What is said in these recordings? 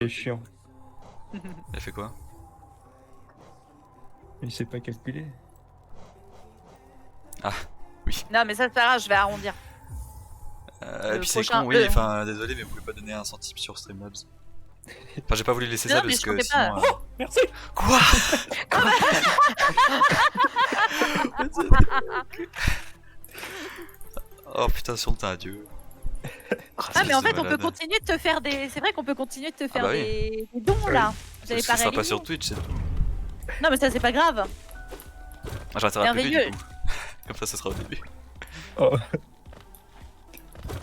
C'est chiant. Elle fait quoi? Il sait pas calculer. Ah, oui. Non, mais ça, c'est pas grave, je vais arrondir. Et Le puis c'est prochain, con, oui, enfin, désolé, mais vous pouvez pas donner un centime sur Streamlabs. Enfin, j'ai pas voulu laisser Non, ça mais parce je que comptais sinon. pas. Merci. Quoi? Oh putain, sur le tas, Dieu. Ah, mais en fait, on malade. peut continuer de te faire des. C'est vrai qu'on peut continuer de te faire bah oui. des dons là. Vous allez Ce pas sera pas réaliser. sur Twitch, c'est tout. Non, mais ça, c'est pas grave. Ah, j'arrêterai la pub du Merveilleux. coup. Comme ça sera au début. Oh.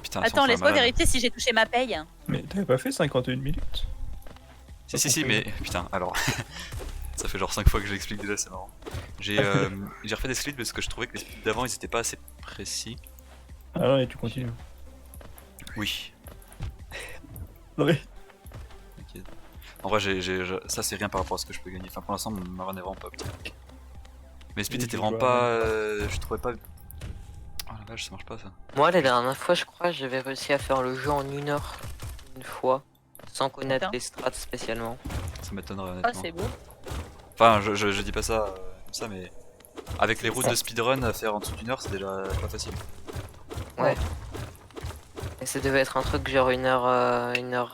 Putain, Attends, laisse-moi vérifier si j'ai touché ma paye. Mais t'avais pas fait 51 minutes? Si, mais putain, alors. Ça fait genre 5 fois que je l'explique déjà, c'est marrant. J'ai refait des splits parce que je trouvais que les splits d'avant ils étaient pas assez précis. Ah non, et tu continues. Oui. Non mais... Ok. En vrai, ça c'est rien par rapport à ce que je peux gagner. Enfin, pour l'instant, ma run est vraiment pas optimale. Mais les splits Oui, étaient tu vraiment vois, pas. Je trouvais pas. Oh la vache, ça marche pas ça. Moi, la dernière fois, je crois, j'avais réussi à faire le jeu en 1 heure, une fois, sans connaître Putain. les strats spécialement. Ça m'étonnerait Oh, honnêtement. c'est beau. Enfin, je dis pas ça comme ça, mais. Avec les routes de speedrun à faire en dessous d'1 heure, c'est déjà pas facile. Ouais. Et ça devait être un truc genre 1 heure, 1h10,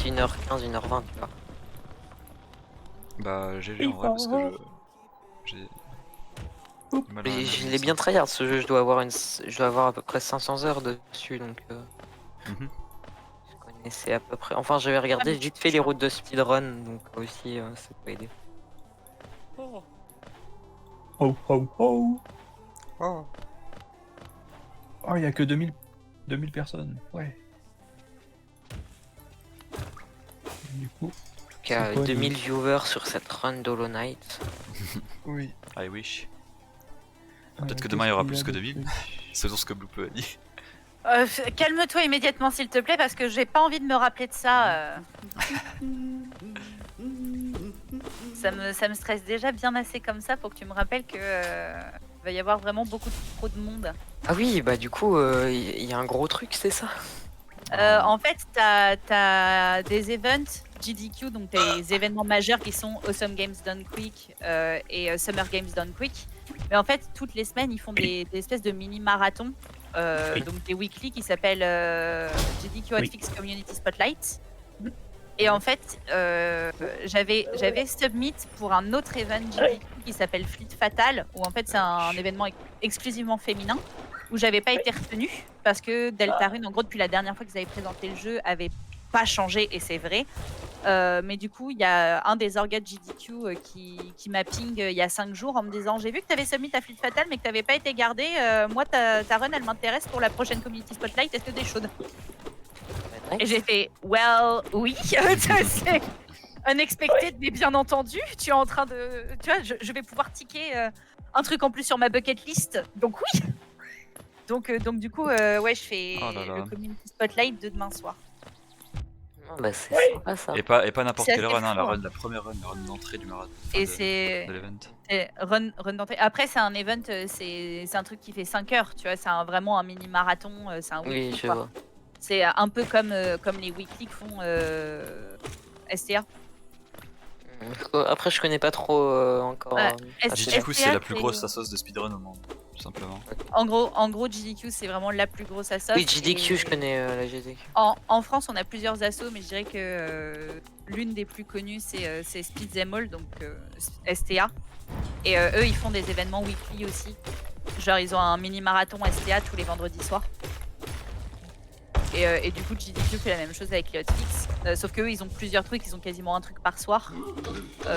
1h15, 1h20, tu vois. Bah, GG en vrai, parce que j'ai. du mal à Mais je imaginer l'ai ça. bien tryhard ce jeu, je dois avoir à peu près 500 heures dessus, donc Mhm. je connaissais à peu près. Enfin, j'avais regardé vite fait les routes de speedrun, donc aussi ça peut aider. Oh oh oh. Oh. Oh, il y a que 2000 personnes. Ouais. Du coup... En tout cas, C'est quoi, 2000 viewers sur cette run d'Hollow Knight. Oui. I wish. Peut-être que demain, il y aura plus que 2000. C'est ce que Blue a dit. Calme-toi immédiatement, s'il te plaît, parce que j'ai pas envie de me rappeler de ça. Ça me stresse déjà bien assez comme ça pour que tu me rappelles que va y avoir vraiment beaucoup trop de monde. Ah oui, bah du coup, il y a un gros truc, c'est ça? En fait, t'as des events GDQ, donc des événements majeurs qui sont Awesome Games Done Quick et Summer Games Done Quick. Mais en fait, toutes les semaines, ils font des espèces de mini-marathons, donc des weekly qui s'appellent GDQ Hotfix Community Spotlight. Et en fait, j'avais submit pour un autre event GDQ qui s'appelle Fleet Fatal, où en fait c'est un événement exclusivement féminin, où j'avais pas été retenue parce que Deltarune, en gros, depuis la dernière fois qu'ils avaient présenté le jeu, avait pas changé, et c'est vrai. Mais du coup, il y a un des orgas de GDQ qui m'a ping il y a 5 jours en me disant: j'ai vu que tu avais submit à Fleet Fatal mais que tu n'avais pas été gardé. Moi, ta run, elle m'intéresse pour la prochaine Community Spotlight. Est-ce que t'es chaude? Et j'ai fait: well, oui. C'est unexpected, mais bien entendu. Tu es en train de. Tu vois, je vais pouvoir ticker un truc en plus sur ma bucket list. Donc, oui. Donc du coup, ouais, je fais Oh là là. le Community Spotlight de demain soir. Ah bah c'est sympa ça. Et pas n'importe C'est quelle assez run, hein, fou, hein. la première run, la run d'entrée du marathon. Et de c'est l'event. run d'entrée. Après, c'est un event, c'est un truc qui fait 5 heures, tu vois. C'est vraiment un mini marathon. C'est un Oui, weekly, je quoi. vois. C'est un peu comme les weekly que font STA. Après, je connais pas trop encore. Ouais. GDQ, c'est STA, la plus grosse assos de speedrun au monde, tout simplement. En gros, GDQ, c'est vraiment la plus grosse asso. Oui, GDQ, et je connais la GDQ. En France, on a plusieurs assos, mais je dirais que l'une des plus connues, c'est Speed Them All, donc STA. Et eux, ils font des événements weekly aussi. Genre, ils ont un mini-marathon STA tous les vendredis soirs. Et du coup, GDQ fait la même chose avec les hotfix. Sauf qu'eux, ils ont plusieurs trucs, ils ont quasiment un truc par soir.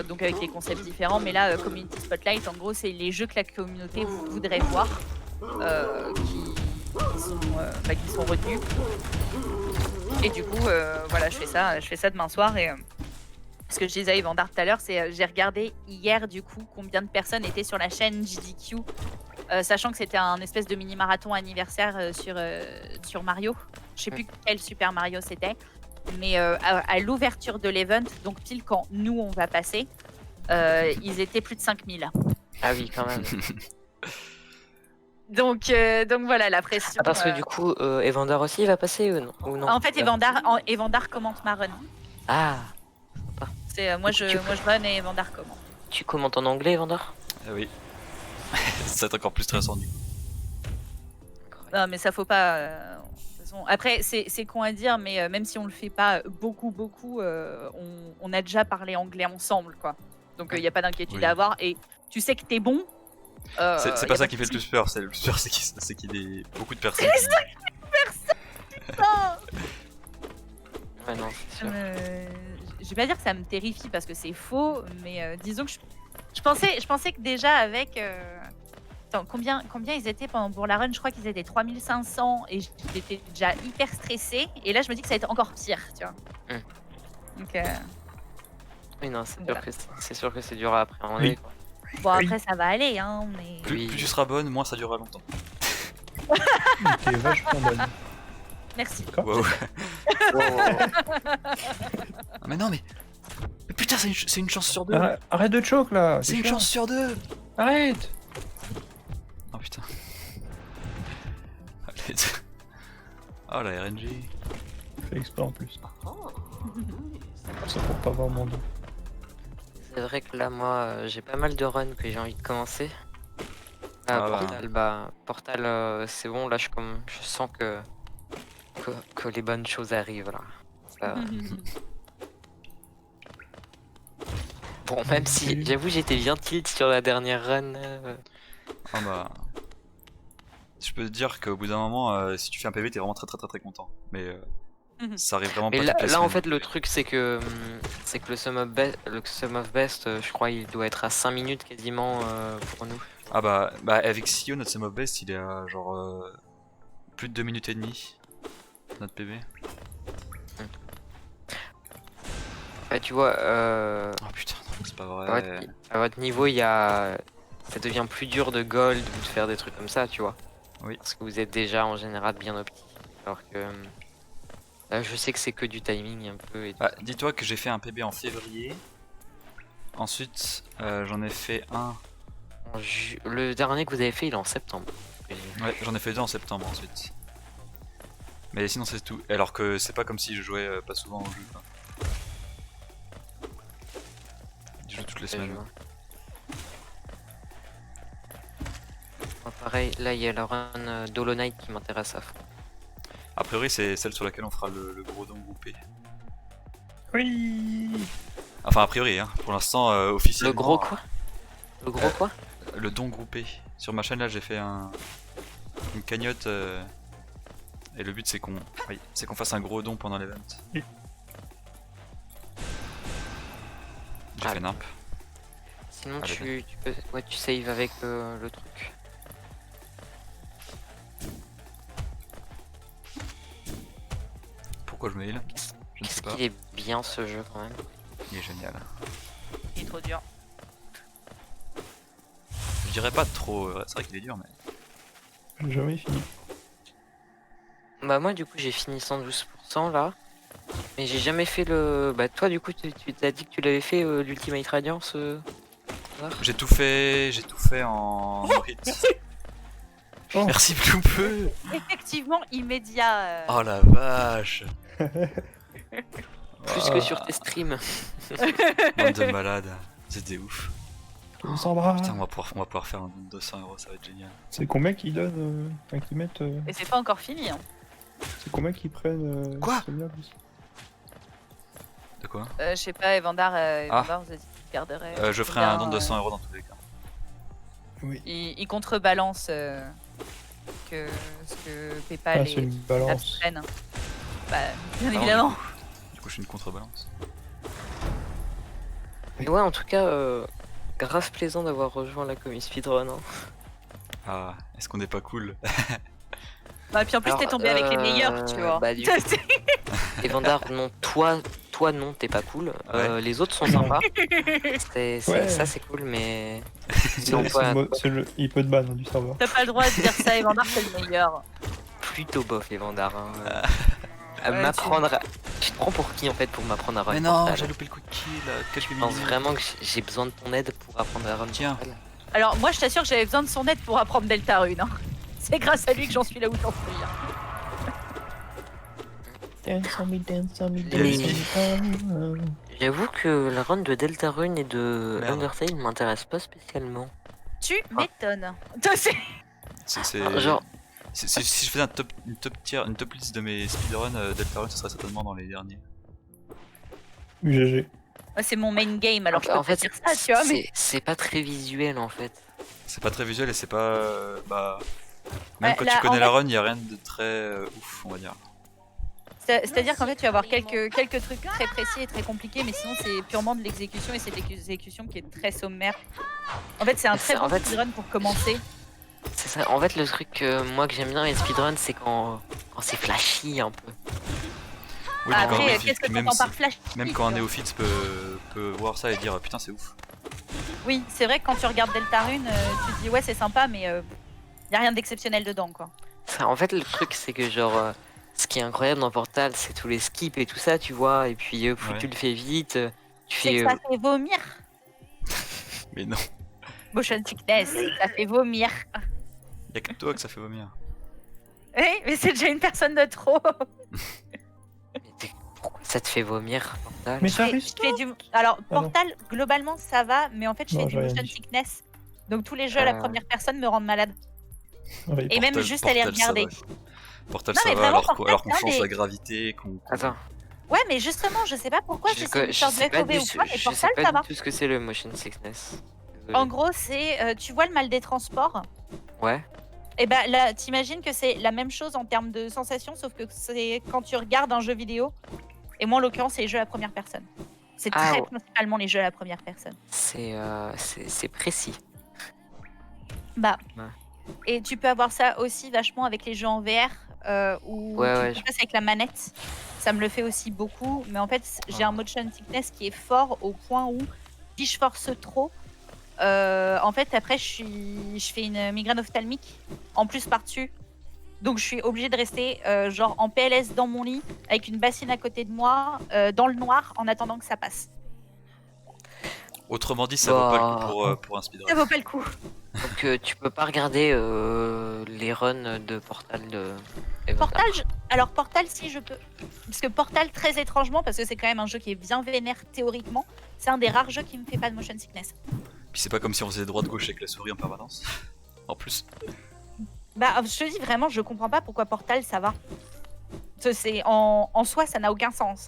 Donc avec des concepts différents. Mais là, Community Spotlight, en gros, c'est les jeux que la communauté voudrait voir. Qui sont retenus. Et du coup, voilà, je fais ça demain soir. Et ce que je disais à Yvandar tout à l'heure, c'est j'ai regardé hier, du coup, combien de personnes étaient sur la chaîne GDQ. Sachant que c'était un espèce de mini-marathon anniversaire sur Mario. Je sais plus quel Super Mario c'était. Mais à l'ouverture de l'event, donc pile quand nous on va passer, ils étaient plus de 5000. Ah oui, quand même. Donc voilà, la pression. Ah, parce que du coup, Evander aussi il va passer ou non En fait, Evandar commente ma run. Ah, C'est moi je run et Vandar comment. tu commentes en anglais, Vandar? Ah oui. Ça va être encore plus stressant du coup. Non mais ça faut pas. De toute façon, après c'est con à dire, mais même si on le fait pas beaucoup, on a déjà parlé anglais ensemble, quoi. Donc il y a pas d'inquiétude Oui. à avoir. Et tu sais que t'es bon. C'est y pas a ça de qui fait le souci. plus peur, c'est le plus peur c'est qu'il y ait beaucoup de personnes. Ouais, non, c'est sûr. Je vais pas dire que ça me terrifie parce que c'est faux, mais disons que je pensais que déjà avec. Attends, combien ils étaient pour la run? Je crois qu'ils étaient 3500 et j'étais déjà hyper stressée. Et là, je me dis que ça va être encore pire, tu vois. Donc, Oui, non, c'est sûr Voilà. que c'est sûr que c'est dur à appréhender. Oui. Quoi. bon, après, ça va aller, hein, mais. Plus, Oui. plus tu seras bonne, moins ça durera longtemps. T'es vachement bonne. Merci. D'accord. Wow. Wow. Ah, mais non mais putain c'est une chance sur deux. Arrête de choke là. C'est une chance sur deux. Arrête. Oh putain. Allez. Oh la RNG. Je fais exprès en plus. Oh. Ça pour pas voir mon dos. C'est vrai que là, moi, j'ai pas mal de runs que j'ai envie de commencer. Ah, Portal, c'est bon, là, je sens que les bonnes choses arrivent, là. Ça- Bon, même si, j'avoue, j'étais bien tilt sur la dernière run. Ah bah. Je peux te dire qu'au bout d'un moment, si tu fais un PV, t'es vraiment très content. Mais ça arrive vraiment Mais pas là, toutes les là, en semaines. fait, le truc, c'est que le Sum of Best, je crois, il doit être à 5 minutes quasiment pour nous. Ah bah avec Sio, notre Sum of Best, il est à genre plus de 2 minutes et demie. Notre PV. Ouais, tu vois, Oh putain, non, c'est pas à vrai. votre niveau, ça devient plus dur de gold ou de faire des trucs comme ça, tu vois. Oui. Parce que vous êtes déjà en général bien opti. Alors que là, je sais que c'est que du timing un peu. Et Bah, dis-toi que j'ai fait un PB en février. Ensuite, j'en ai fait un. Le dernier que vous avez fait, il est en septembre. Ouais, j'en ai fait deux en septembre ensuite. Mais sinon, c'est tout. Alors que c'est pas comme si je jouais pas souvent au jeu. Quoi. Je joue toutes les semaines. Pareil, là, il y a la run d'Hollow Knight qui m'intéresse à fond. A priori, c'est celle sur laquelle on fera le gros don groupé. Oui. Enfin, a priori, hein. Pour l'instant, officiellement. Le gros quoi? Le gros quoi? Le don groupé. Sur ma chaîne, là, j'ai fait une cagnotte. Et le but, c'est qu'on fasse un gros don pendant l'event. Oui. J'ai fait nimp. Sinon, Allez, tu saves avec le truc. Pourquoi je me heal? Je ne sais Qu'est-ce pas. qu'il est bien ce jeu quand même. Il est génial. Il est trop dur. Je dirais pas trop. C'est vrai qu'il est dur, mais. J'ai jamais fini. Bah moi du coup j'ai fini 112% là. Mais j'ai jamais fait le... Bah toi du coup tu t'as dit que tu l'avais fait l'Ultimate Radiance J'ai tout fait en hit. Oh. Merci Bloupeux. Effectivement, immédiat. Oh la vache. Plus que sur tes streams. Bande de malades. C'était ouf. On s'embrasse. Putain, on va pouvoir faire un don de 200 €, ça va être génial. C'est combien qu'ils donnent qu'ils mettent Et c'est pas encore fini. Hein. C'est combien qu'ils prennent Quoi combien, plus De quoi? Je sais pas, Evandar, vous a dit qu'il garderait. Je ferai un don de 200 € dans tous les cas. Oui. Il contrebalance que ce que PayPal Ah, c'est et une Apps balance. prennent. Bah, bien Ah, évidemment. Du coup, je suis une contrebalance. Mais ouais en tout cas grave plaisant d'avoir rejoint la commu speedrun. Hein. Ah, est-ce qu'on n'est pas cool? Bah, puis en plus, Alors, t'es tombé avec les meilleurs, tu vois. bah, du coup- Et Vandar, non, toi non t'es pas cool. Ouais. Les autres sont sympas. Ouais. Ça c'est cool mais... C'est Non, c'est pas- il peut te ban du serveur. T'as pas le droit de dire ça, Evandar, c'est le meilleur. Plutôt bof les Vandar. Hein. À Ouais, m'apprendre à... Tu te prends pour qui en fait pour m'apprendre à run Mais non, Portal j'ai loupé le quick kill. Quelques Je pense minutes. vraiment que j'ai besoin de ton aide pour apprendre à run Tiens. Portal. Alors, moi, je t'assure que j'avais besoin de son aide pour apprendre Deltarune. Hein. C'est grâce à lui que j'en suis là où j'en suis. Hein. J'avoue que la run de Deltarune et de Merde. Undertale m'intéresse pas spécialement. Tu m'étonnes. Toi, c'est- Genre, Si je faisais une top list de mes speedruns, Deltarune, ce serait certainement dans les derniers. UGG. Ouais, c'est mon main game, alors je peux en pas fait, dire ça, tu vois. Mais... c'est pas très visuel en fait. C'est pas très visuel et c'est pas. Bah. Même Ouais, quand là, tu connais en la fait- run, y a rien de très ouf, on va dire. C'est-à-dire qu'en fait, tu vas avoir quelques trucs très précis et très compliqués, mais sinon, c'est purement de l'exécution et c'est de l'exécution qui est très sommaire. En fait, c'est un très En bon fait- speedrun pour commencer. C'est ça. En fait, le truc moi que j'aime bien les speedruns, c'est quand c'est flashy un peu. Oui, mais quand un Après, néophyte- qu'est-ce que même t'entends si- par flash Même quand un néophyte peut voir ça et dire putain, c'est ouf. Oui, c'est vrai que quand tu regardes Deltarune, tu te dis ouais, c'est sympa, mais y a rien d'exceptionnel dedans, quoi. En fait, le truc, c'est que genre, ce qui est incroyable dans Portal, c'est tous les skips et tout ça, tu vois. Et puis, plus Ouais. tu le fais vite, tu C'est fais. que ça fait vomir. Mais non, Motion sickness, ça fait vomir. y'a que toi que ça fait vomir. Oui, mais c'est déjà une personne de trop. Pourquoi ça te fait vomir, Portal? Mais Je ça fais- risque. je fais du... Alors, non. Portal, globalement, ça va, mais en fait, je Non, fais du j'ai rien motion dit. sickness. Donc, tous les jeux à la première personne me rendent malade. Ouais, Et même Portal- juste à les Portal, ça regarder. va. Portal, Non, ça mais va vraiment, alors Portal, alors qu'on c'est un change des- la gravité, qu'on. Attends, Ouais, mais justement, je sais pas pourquoi, si c'est une sorte de sais pas FOV ou quoi, mais je sais Portal, pas ça du va. tout ce que c'est le motion sickness. Désolé. En gros, c'est, tu vois le mal des transports. Ouais. Et ben là, t'imagines que c'est la même chose en termes de sensation, sauf que c'est quand tu regardes un jeu vidéo. Et moi, en l'occurrence, c'est les jeux à première personne. C'est Ah, très ouais. principalement les jeux à la première personne. C'est précis. Bah. Ouais. Et tu peux avoir ça aussi vachement avec les jeux en VR, où Ouais, tu ouais, peux passer avec la manette. Ça me le fait aussi beaucoup. Mais en fait, j'ai un motion sickness qui est fort au point où, si je force trop, en fait, après, je fais une migraine ophtalmique en plus par-dessus. Donc, je suis obligée de rester genre en PLS dans mon lit, avec une bassine à côté de moi, dans le noir, en attendant que ça passe. Autrement dit, ça vaut pas le coup Bah. pour un speedrun. Ça vaut pas le coup. Donc, tu peux pas regarder les runs de Portal de. Portal, alors Portal, si je peux. Parce que Portal, très étrangement, parce que c'est quand même un jeu qui est bien vénère théoriquement, c'est un des rares jeux qui me fait pas de motion sickness. Puis c'est pas comme si on faisait droite-gauche avec la souris en permanence. En plus. Bah, je te dis vraiment, je comprends pas pourquoi Portal ça va. C'est en soi, ça n'a aucun sens.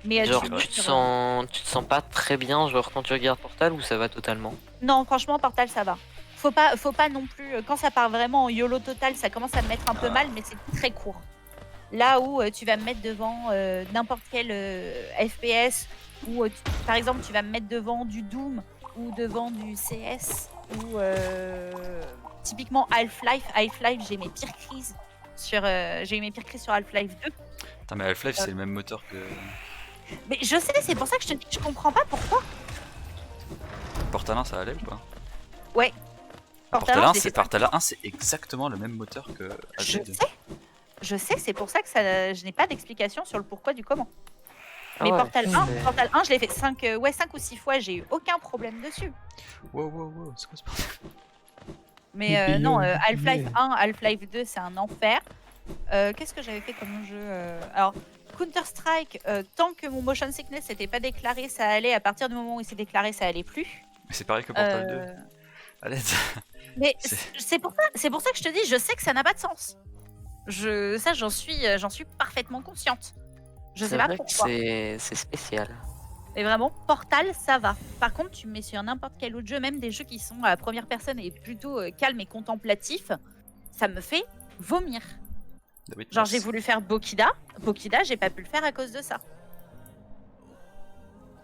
Mais Genre, tu- tu te sens pas très bien, genre quand tu regardes Portal, ou ça va totalement? Non, franchement, Portal ça va. Faut pas non plus. Quand ça part vraiment en YOLO total, ça commence à me mettre un peu mal, mais c'est très court. Là où tu vas me mettre devant n'importe quel FPS, ou par exemple, tu vas me mettre devant du Doom ou devant du CS, ou typiquement Half-Life. Half-Life, j'ai mes pires crises sur Half-Life 2. Putain, mais Half-Life, c'est le même moteur que. Mais je sais, c'est pour ça que je te dis que je comprends pas pourquoi. Portal 1, ça allait ou pas? Ouais. Portal 1, je l'ai c'est fait Portal 1, c'est exactement le même moteur que Je HD2. sais, c'est pour ça que je n'ai pas d'explication sur le pourquoi du comment. Ah Mais ouais, Portal 1, c'est- Portal 1, je l'ai fait 5 ou 6 fois, j'ai eu aucun problème dessus. Wow, c'est quoi ce bordel? Mais Youpi, non, youpi. Half-Life 1, Half-Life 2, c'est un enfer. Qu'est-ce que j'avais fait comme jeu Alors, Counter-Strike, tant que mon motion sickness n'était pas déclaré, ça allait. À partir du moment où il s'est déclaré, ça allait plus. Mais c'est pareil que Portal 2. Euh, À l'aide. Mais C'est- c'est pour ça que je te dis, je sais que ça n'a pas de sens. J'en suis parfaitement consciente. Je sais C'est pas vrai que pourquoi. c'est spécial. Mais vraiment, Portal, ça va. Par contre, tu me mets sur n'importe quel autre jeu, même des jeux qui sont à la première personne et plutôt calmes et contemplatifs, ça me fait vomir. The Witness. Genre, j'ai voulu faire Bokida. Bokida, j'ai pas pu le faire à cause de ça.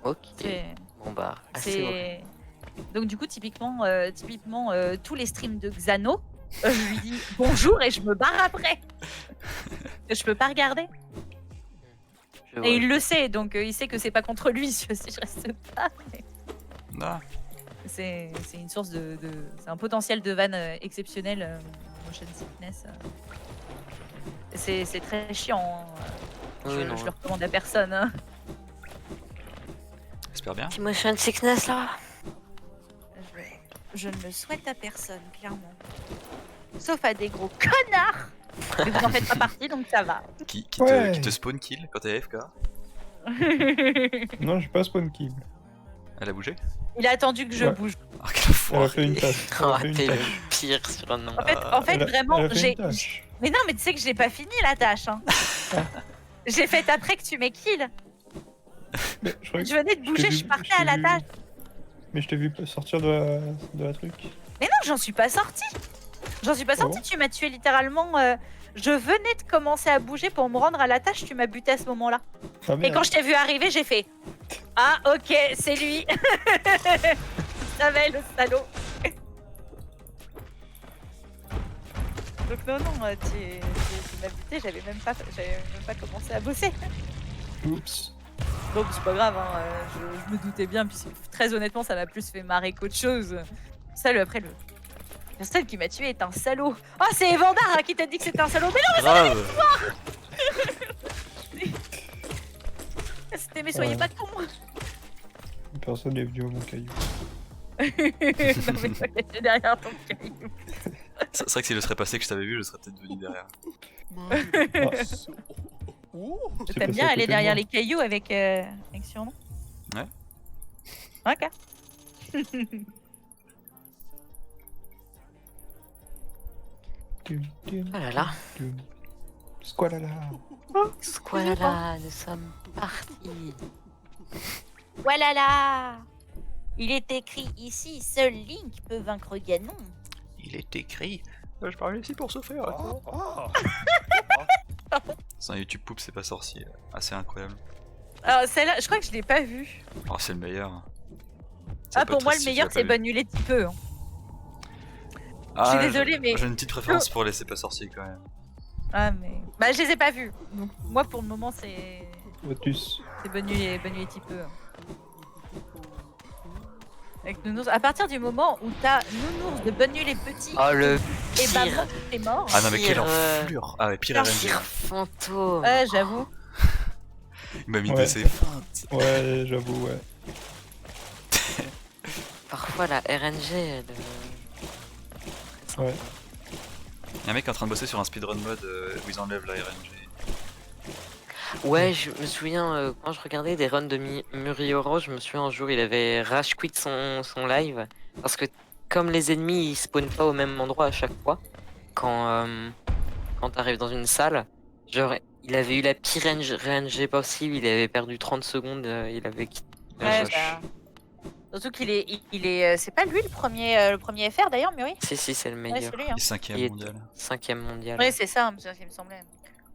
Ok. C'est. Bon bah, assez horrible. c'est- Donc, du coup, typiquement, tous les streams de Xano, je lui dis bonjour et je me barre après. Je peux pas regarder. Je Et vois. il le sait, donc il sait que c'est pas contre lui si je reste pas. mais Ah, C'est une source c'est un potentiel de vanne exceptionnel, motion sickness. C'est très chiant. Hein. Oui, non. Je le recommande à personne. Hein. j'espère bien. Petit motion sickness là. Je ne le souhaite à personne, clairement. Sauf à des gros connards Mais vous en faites pas partie, donc ça va. Qui Ouais. te spawn kill quand t'es AFK? Non, j'ai pas spawn kill. Elle a bougé? Il a attendu que je Ouais. bouge. Ah, quelle Elle a fait une foirée. tâche. Elle Oh, a fait une t'es le tâche. pire surnom. En fait, Elle a- vraiment, elle a fait j'ai. une tâche. Mais non, mais tu sais que je l'ai pas fini la tâche. Hein. J'ai fait après que tu m'aies kill. Mais je croyais Je venais de t'ai bouger, vu- je suis partie je t'ai à la vu- tâche. Mais je t'ai vu sortir de la truc. Mais non, j'en suis pas sortie. J'en suis pas Ah sortie. bon Tu m'as tué littéralement. Je venais de commencer à bouger pour me rendre à la tâche. Tu m'as buté à ce moment-là. Ah, Et merde. quand je t'ai vu arriver, j'ai fait ah, ok, c'est lui. Ça va, le salaud. Donc, non, tu m'as buté. J'avais même pas commencé à bosser. Oups. Donc, c'est pas grave. Hein, je me doutais bien. Puis, très honnêtement, ça m'a plus fait marrer qu'autre chose. Ça, après, le personne qui m'a tué est un salaud. Ah, c'est Evandar hein, qui t'a dit que c'était un salaud. Mais Grave. non, c'était mais soyez Ouais. pas con. Personne n'est venu à mon caillou. Non, mais toi, t'es derrière ton caillou. C'est vrai que si je serais passé que je t'avais vu, je serais peut-être venu derrière. Ah, c'est T'aimes passé bien à aller côté de derrière moi. les cailloux avec surnom. Ouais. Ok. Tum, tum, Oh là là. tum. Squalala. Squalala, nous sommes partis. Voilà là. Il est écrit ici, seul Link peut vaincre Ganon. Il est écrit. Je parle ici pour souffrir. C'est un YouTube Poop, c'est pas sorcier. Assez incroyable. Alors celle-là, je crois que je l'ai pas vue. Oh, c'est le meilleur. Ah pour moi le meilleur c'est Bonne Nuit les petits peu. Hein. Je suis désolée, mais- J'ai une petite préférence pour les C'est pas sorcier quand même. Ah mais bah je les ai pas vus. Donc moi pour le moment c'est Otus. Bonne Nuit les petits peu. Avec Nounours. À partir du moment où t'as Nounours de Bonne Nuit les petits Oh le et bah pire. t'es mort. Ah non, mais quelle Pire, enflure! Ah ouais, pire pire, RNG. Pire fantôme. Ouais j'avoue. Il m'a mis Ouais. de ses feintes. Ouais, j'avoue, ouais. Parfois la RNG, elle. Ouais. Y'a un mec en train de bosser sur un speedrun mode où ils enlèvent la RNG. Ouais, je me souviens quand je regardais des runs de Murioro, je me souviens un jour il avait rage quit son live parce que comme les ennemis ils spawnent pas au même endroit à chaque fois, quand t'arrives dans une salle, genre il avait eu la pire RNG possible, il avait perdu 30 secondes, il avait quitté. Ouais, je- bah, surtout qu'il est, il est, c'est pas lui le premier FR d'ailleurs, mais oui. Si, c'est le Ouais, meilleur. c'est lui. Hein. Et 5ème Il est- mondial. 5ème mondial. Ouais, c'est ça, il me semblait.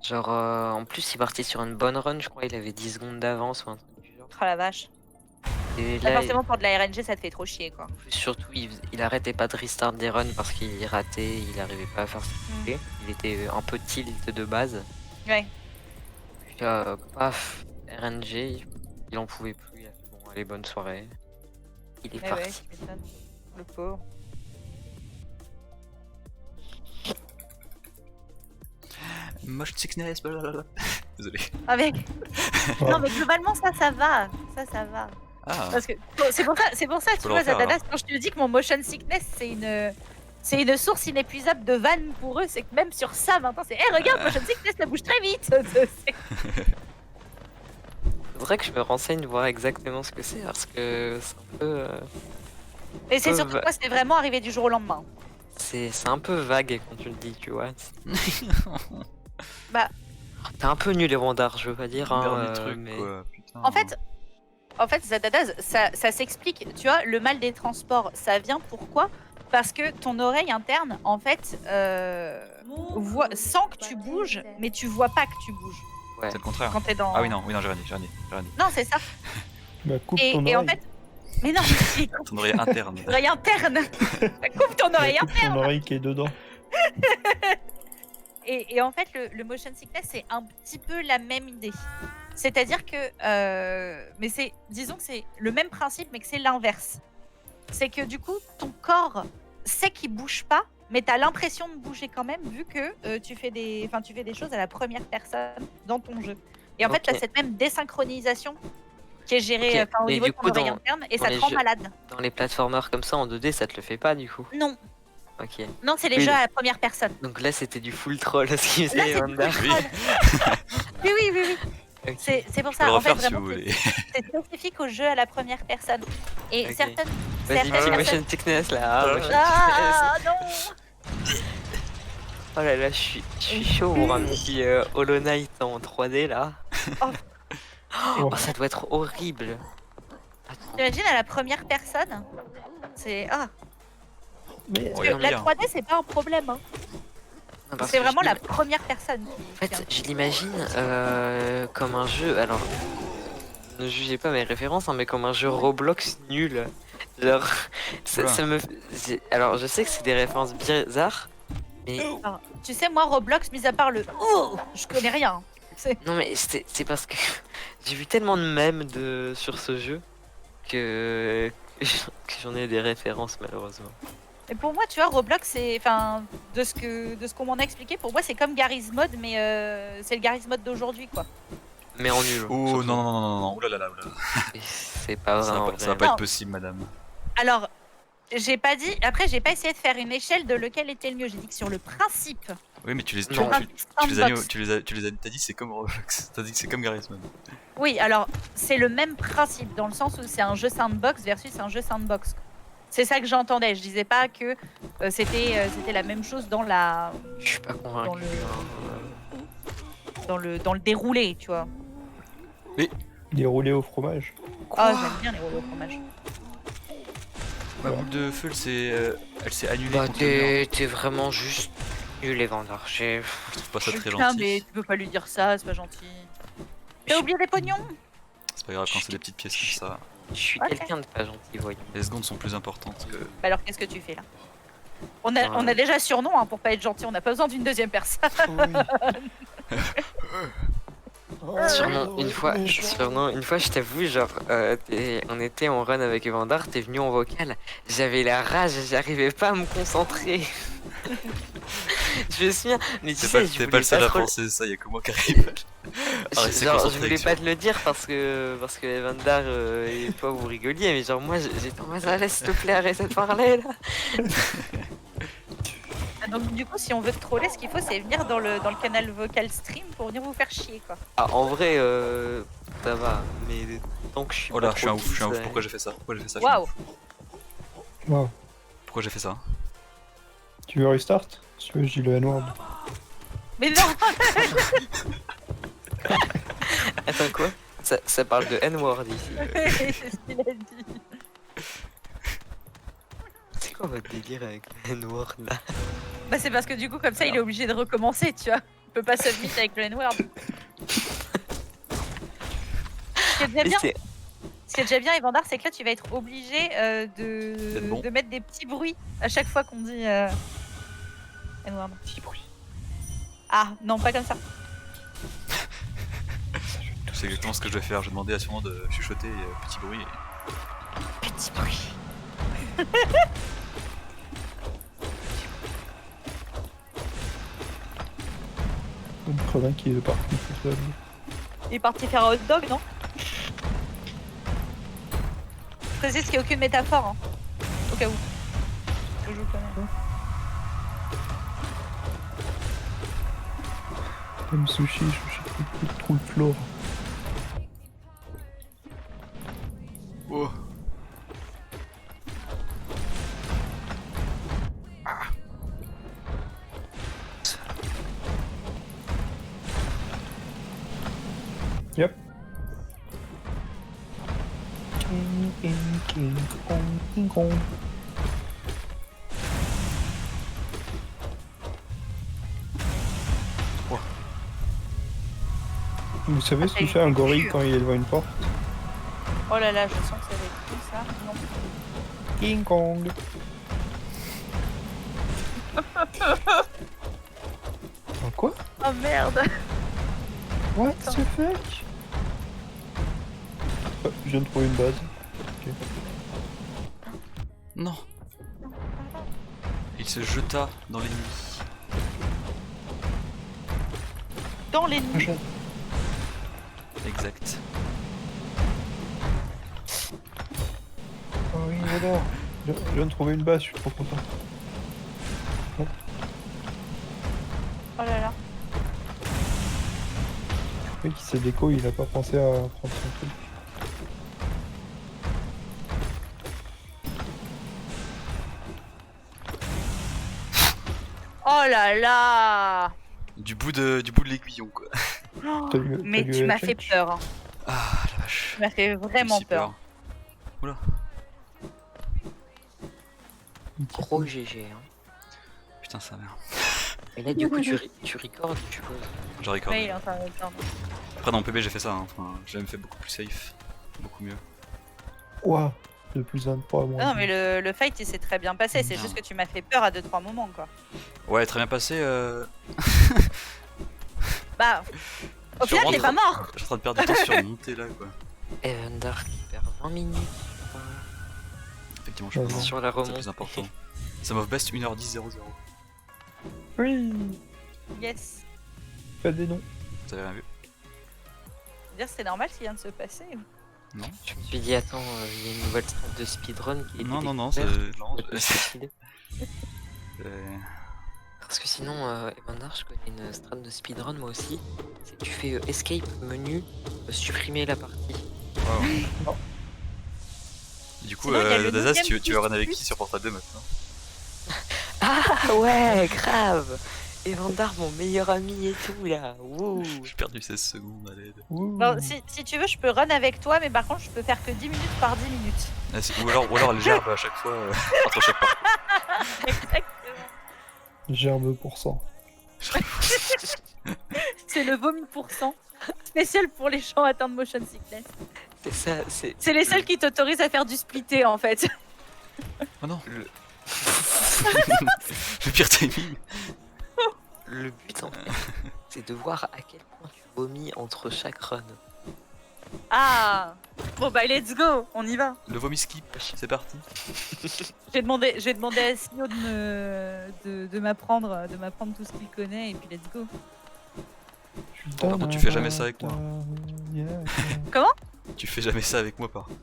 Genre, en plus, il partit sur une bonne run, je crois, il avait 10 secondes d'avance ou un truc du genre. Oh la vache. Et Là, là, forcément, pour de la RNG, ça te fait trop chier, quoi. surtout, il arrêtait pas de restart des runs parce qu'il ratait, il arrivait pas à faire ce Mm. qu'il voulait. Il était un peu tilt de base. Ouais. Puis, paf, RNG, il en pouvait plus, il a fait bon, allez, bonne soirée. Il est Ouais, parti. ouais, tu m'étonnes. Le pauvre. Motion sickness, blablabla. Désolé. Ah, mais... Ouais. non, mais globalement, ça va. Ça va. Ah, Parce que c'est pour ça, tu peux le vois, refaire, Zadadas, quand je te dis que mon motion sickness, c'est une source inépuisable de vannes pour eux, c'est que même sur ça, maintenant, c'est hé, regarde, motion sickness, ça bouge très vite. Faudrait que je me renseigne, voir exactement ce que c'est, parce que c'est un peu. Et c'est Ouais, surtout bah- quoi, c'est vraiment arrivé du jour au lendemain. C'est un peu vague quand tu le dis, tu vois. Bah. T'es un peu nul, Evandar, je veux pas dire. Hein, dernier truc mais... quoi, putain. En fait, Zadadaz, ça s'explique. Tu vois, le mal des transports, ça vient pourquoi? Parce que ton oreille interne, en fait, sent que tu bouges, mais tu vois pas que tu bouges C'est le contraire. quand t'es dans. Ah oui, non, j'ai rien dit. Non, c'est ça. Bah, coupe Et, ton et en oreille. fait, mais non, Ton oreille interne. oreille interne. Coupe ton oreille Coupe interne. ton oreille qui est dedans. Et en fait, le motion sickness, c'est un petit peu la même idée. C'est-à-dire que, mais c'est, disons que c'est le même principe, mais que c'est l'inverse. C'est que du coup, ton corps sait qu'il bouge pas, mais t'as l'impression de bouger quand même, vu que tu fais des choses à la première personne dans ton jeu. Et en fait, Ok. t'as cette même désynchronisation qui est gérée Ok. au Mais niveau du de ton coup, oreille dans- interne, et dans ça te les rend jeux- malade. Dans les platformers comme ça en 2D, ça te le fait pas du coup. Non. Ok. Non, c'est les Oui. jeux à la première personne. Donc là, c'était du full troll ce qu'il Là, faisait, c'est Vandar. Oui, Oui, oui, oui, oui. Ok. C'est pour je peux le ça. En fait, refaire si vraiment, vous voulez. c'est spécifique aux jeux à la première personne. Et Ok. certaines Vas-y, certaines motion personnes. sickness là. Ah, motion Ah non. sickness. Oh là là, je suis chaud pour un petit Hollow Knight en 3D là. Oh. Oh, ça doit être horrible. Attends. T'imagines à la première personne. C'est Mais Oh, y a la pire. 3D, c'est pas un problème. Hein. Non, parce C'est que vraiment je la l'im- première personne. En fait, je l'imagine comme un jeu. Alors, ne jugez pas mes références, hein, mais comme un jeu Roblox nul. Genre, Oula. ça me. Alors, je sais que c'est des références bizarres, mais Alors, tu sais, moi, Roblox, mis à part le oh, je connais rien. non, mais c'est parce que j'ai vu tellement de mèmes sur ce jeu que que j'en ai des références malheureusement. Et pour moi, tu vois, Roblox, c'est, enfin, de ce qu'on m'en a expliqué, pour moi, c'est comme Garry's Mod, mais c'est le Garry's Mod d'aujourd'hui, quoi. Mais en nul. Oh surtout. non, non, non, non, non, oulala, oulala. Et c'est pas Ça vraiment va pas vrai. être possible, madame. Alors, j'ai pas dit. Après, j'ai pas essayé de faire une échelle de lequel était le mieux. J'ai dit que sur le principe. Oui, mais tu les, Non. t'as dit c'est comme Roblox. T'as dit que c'est comme Garry's Mod. Oui, alors c'est le même principe dans le sens où c'est un jeu sandbox versus un jeu sandbox. C'est ça que j'entendais. Je disais pas que c'était la même chose dans la Je suis pas convaincu. Dans le- hein. dans le déroulé, tu vois. il est roulé au fromage. Ah, j'aime bien les rouleaux au fromage. Ma boule de feu, elle s'est annulée Bah, contre le mur. t'es vraiment juste nul les vendeurs. Je trouve pas ça très Putain, gentil. mais tu peux pas lui dire ça, c'est pas gentil. T'as oublié des pognons? C'est pas grave quand c'est des petites pièces comme ça. Je suis Ok. quelqu'un de pas gentil, voyons. Les secondes sont plus importantes que. Bah alors qu'est-ce que tu fais là? On a déjà surnom hein, pour pas être gentil, on n'a pas besoin d'une deuxième personne. Sûrement une fois, je t'avoue, genre, on était en run avec Vandar, t'es venu en vocal, j'avais la rage, j'arrivais pas à me concentrer. Je me souviens, mais tu sais, T'es pas le seul à penser ça, y'a que moi qui arrive. Rester Genre, je concentré voulais avec pas ça. te le dire parce que Vandar et toi vous rigoliez, mais genre moi j'étais en mode ah, laisse s'il te plaît, arrête de parler là. Ah, donc du coup, si on veut te troller, ce qu'il faut, c'est venir dans le canal vocal stream pour venir vous faire chier, quoi. Ah, en vrai, ça va, mais tant que je suis Oh là, pas je suis un trop ouf, je suis un ouf. pisse, Pourquoi j'ai fait ça? Pourquoi j'ai fait ça? Je suis un Waouh. ouf. Wow. Pourquoi j'ai fait ça? Tu veux restart? Si tu veux, je dis le N-word. Mais non. Attends quoi ça parle de N-word ici. C'est ce qu'il a dit. C'est quoi votre délire avec le N-word là? Bah c'est parce que du coup, comme ça, il est obligé de recommencer, tu vois. Il peut pas submit avec le N-word. Ce qui est déjà Mais bien, c'est- ce qui est déjà bien, Evandar, c'est que là, tu vas être obligé D'être bon. de mettre des petits bruits à chaque fois qu'on dit N-word. Petit bruit. Ah, non, pas comme ça. C'est exactement ce que je vais faire. Je vais demander à sûrement de chuchoter petit bruit. Petit bruit. Une crevin qui est parti tout seul. Il est parti faire un hot dog, non? Précise qu'il n'y a aucune métaphore, hein. Au cas où. Que je vous connais. Comme sushi, je trouve le floor. Oh. Yep. King, king, king, kong, king, kong. Vous savez ce qu'il fait un gorille quand il est devant une porte? Oh là là, je sens que ça va être tout ça. Non. King Kong. En quoi? Oh merde. What the fuck? Oh, je viens de trouver une base. Ok. Non. Il se jeta dans l'ennemi. Dans l'ennemi. Exact. Oh oui, voilà. Je viens de trouver une base, je suis trop content. Le mec qui s'est déco, il a pas pensé à prendre son truc. Oh là là. Du bout de l'aiguillon quoi. Oh, T'as eu- mais t'as eu tu la m'as fait check peur. Hein. Ah la vache. Tu m'as fait vraiment J'ai si peur. Oula. Gros GG. Hein. Putain sa mère. Et là, du coup, tu recordes, je suppose. Je record. Ouais, il est en train de reprendre. Après dans PB j'ai fait ça, hein. Enfin, j'ai même fait beaucoup plus safe. Beaucoup mieux. Ouah, de plus 23 à moins. Non, mais le fight il s'est très bien passé. C'est Non. juste que tu m'as fait peur à 2-3 moments quoi. Ouais, très bien passé. Bah, au Je final, rentre- t'es pas mort. Je suis en train de perdre du temps sur monter là quoi. Evander qui perd 20 minutes Effectivement, je Ouais, pense non. que sur la c'est le remonte. plus important. Sum of Best 1h10.00. Oui, Yes. pas des noms. Vous avez rien vu? Dire c'est normal s'il vient de se passer. Non. Je me suis dit, attends, il y a une nouvelle strat de speedrun qui est Non, non, non, c'est. Non, Parce que sinon, Evander, je connais une strat de speedrun moi aussi. C'est que tu fais escape, menu, supprimer la partie. Wow. Du coup, Sinon, il y a le Dazaz, deuxième tu vas run avec plus. qui sur Portal 2 maintenant? Ah ouais, grave. Evander, mon meilleur ami et tout là. Wouh. J'ai perdu 16 secondes à l'aide. Ouh. Bon, si tu veux, je peux run avec toi, mais par contre, je peux faire que 10 minutes par 10 minutes. Ah, ou alors elle gerbe à chaque fois entre chaque part. Exactement. Gerbe pour cent. C'est le vomi pour cent. Spécial pour les gens atteints de motion sickness. C'est ça, c'est. C'est les seuls qui t'autorisent à faire du splitté en fait. Oh non, Le, le pire timing. le but en fait, c'est de voir à quel point tu vomis entre chaque run. Ah. Bon bah let's go, on y va. Le vomi skip, c'est parti. J'ai demandé à Sio de m'apprendre tout ce qu'il connaît et puis let's go. Par contre, tu fais jamais ça avec moi. Tu fais jamais ça avec moi, par contre.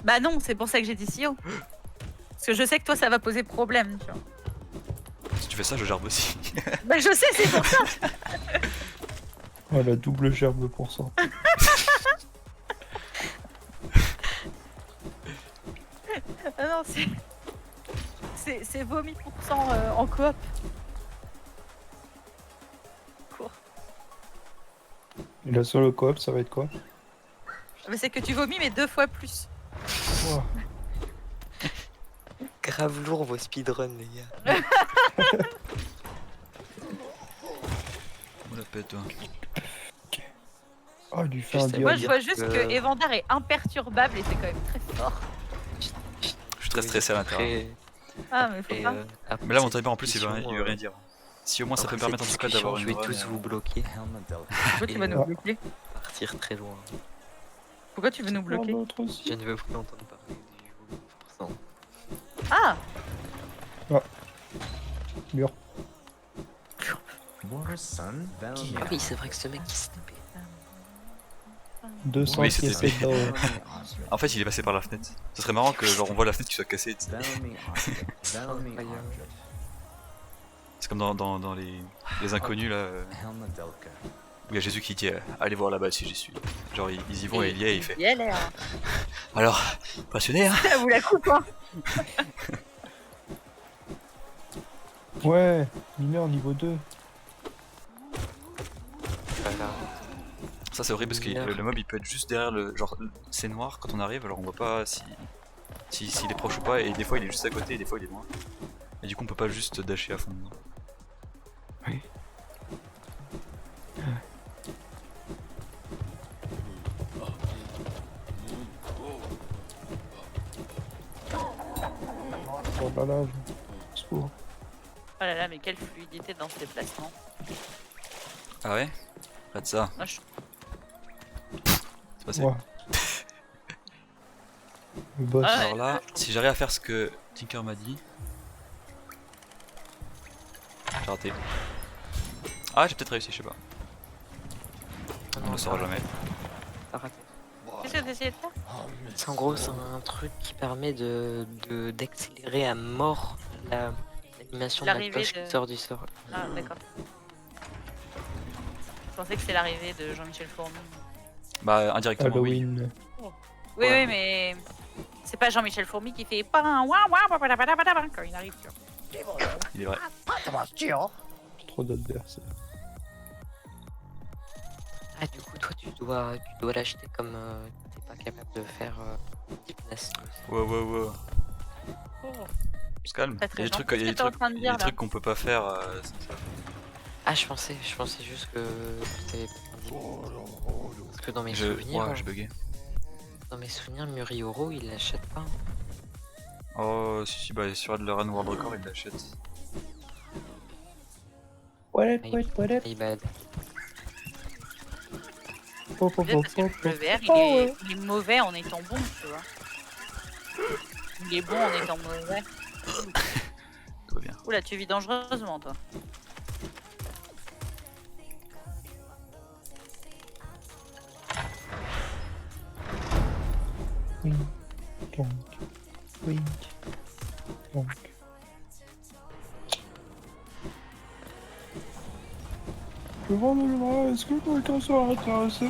Bah non, c'est pour ça que j'ai dit Sio. Parce que je sais que toi ça va poser problème, tu vois. Si tu fais ça, je gerbe aussi. Bah je sais, c'est pour ça. Ah, la double gerbe pour cent. Ah non, c'est vomi pour cent en coop. Cours. Et la solo coop, ça va être quoi? Mais c'est que tu vomis mais 2 fois plus. Ouah. Grave lourd vos speedruns, les gars. On la pète, toi. Ah, du fait Je un sais Moi diable. je vois juste que- que Evander est imperturbable et c'est quand même très fort. Je suis très stressé à l'intérieur. Ah mais faut pas. Mais là, mon timer en plus, il veut rien dire. Si au moins ça peut me permettre en tout cas d'avoir Je une vais run, tous vous bloquer, Pourquoi tu vas nous Ah. bloquer? partir très loin. Pourquoi tu veux nous Oh, bloquer? l'autre aussi. Je ne veux plus entendre parler du 9%. Ah. Mur. Ah oui, c'est vrai que ce mec qui s'est tapé. 200 Oui, c'était pièces bien. d'or. En fait, il est passé par la fenêtre. Ce serait marrant que genre on voit la fenêtre qui soit cassée. tu sais. C'est comme dans les inconnus là, où il y a Jésus qui dit allez voir là-bas si j'y suis. Genre ils y vont et il y est et il fait. Il a l'air. Alors, passionné hein? Ça vous la coupe hein. Ouais, mineur niveau 2. Voilà. Ça c'est horrible parce que le mob il peut être juste derrière le. Genre c'est noir quand on arrive alors on voit pas s'il est proche ou pas et des fois il est juste à côté et des fois il est loin. Et du coup on peut pas juste dasher à fond. Oui. Oh là là, secours. Oh là là, mais quelle fluidité dans ce déplacement. Ah ouais? Regarde ça. Moi, je- C'est passé. Ouais. Le boss. Ah, Alors là, si j'arrive à faire ce que Tinker m'a dit. J'ai raté. Ah j'ai peut-être réussi, je sais pas. On le saura jamais. T'as raté. Qu'est-ce que t'as essayé de faire? C'est en gros c'est un truc qui permet d'accélérer à mort l'animation de la L'arrivée cloche de- qui sort du sort. Ah, d'accord. pensais que c'est l'arrivée de Jean-Michel Fournier. Bah, indirectement, oui. Halloween. Oui, Ouais. oui, mais c'est pas Jean-Michel Fourmi qui fait pas un ouah ouah babadabadabada quand il arrive, tu vois. Il est vrai. Trop d'adversaires. Ah, du coup, toi, tu dois l'acheter comme t'es pas capable de faire gymnastique. Ouais. On se calme. Pas Il y très a des trucs, gentil il y a ce des que t'es en trucs, train de il y a dire, des là. trucs qu'on peut pas faire. Sans ça. Ah, je pensais juste que t'avais pas dit. Parce que dans mes souvenirs, Ouais, j'ai bugué. Murioro, il l'achète pas. Oh, si, bah, sur le Run World Record, il l'achète. What My bad. Peut-être parce que le VR, il est mauvais en étant bon, tu vois. Il est bon en étant mauvais. Tout va bien. Oula, tu vis dangereusement, toi. Wink, donk, wink, donk. Je vends le bras, est-ce que quelqu'un sera intéressé?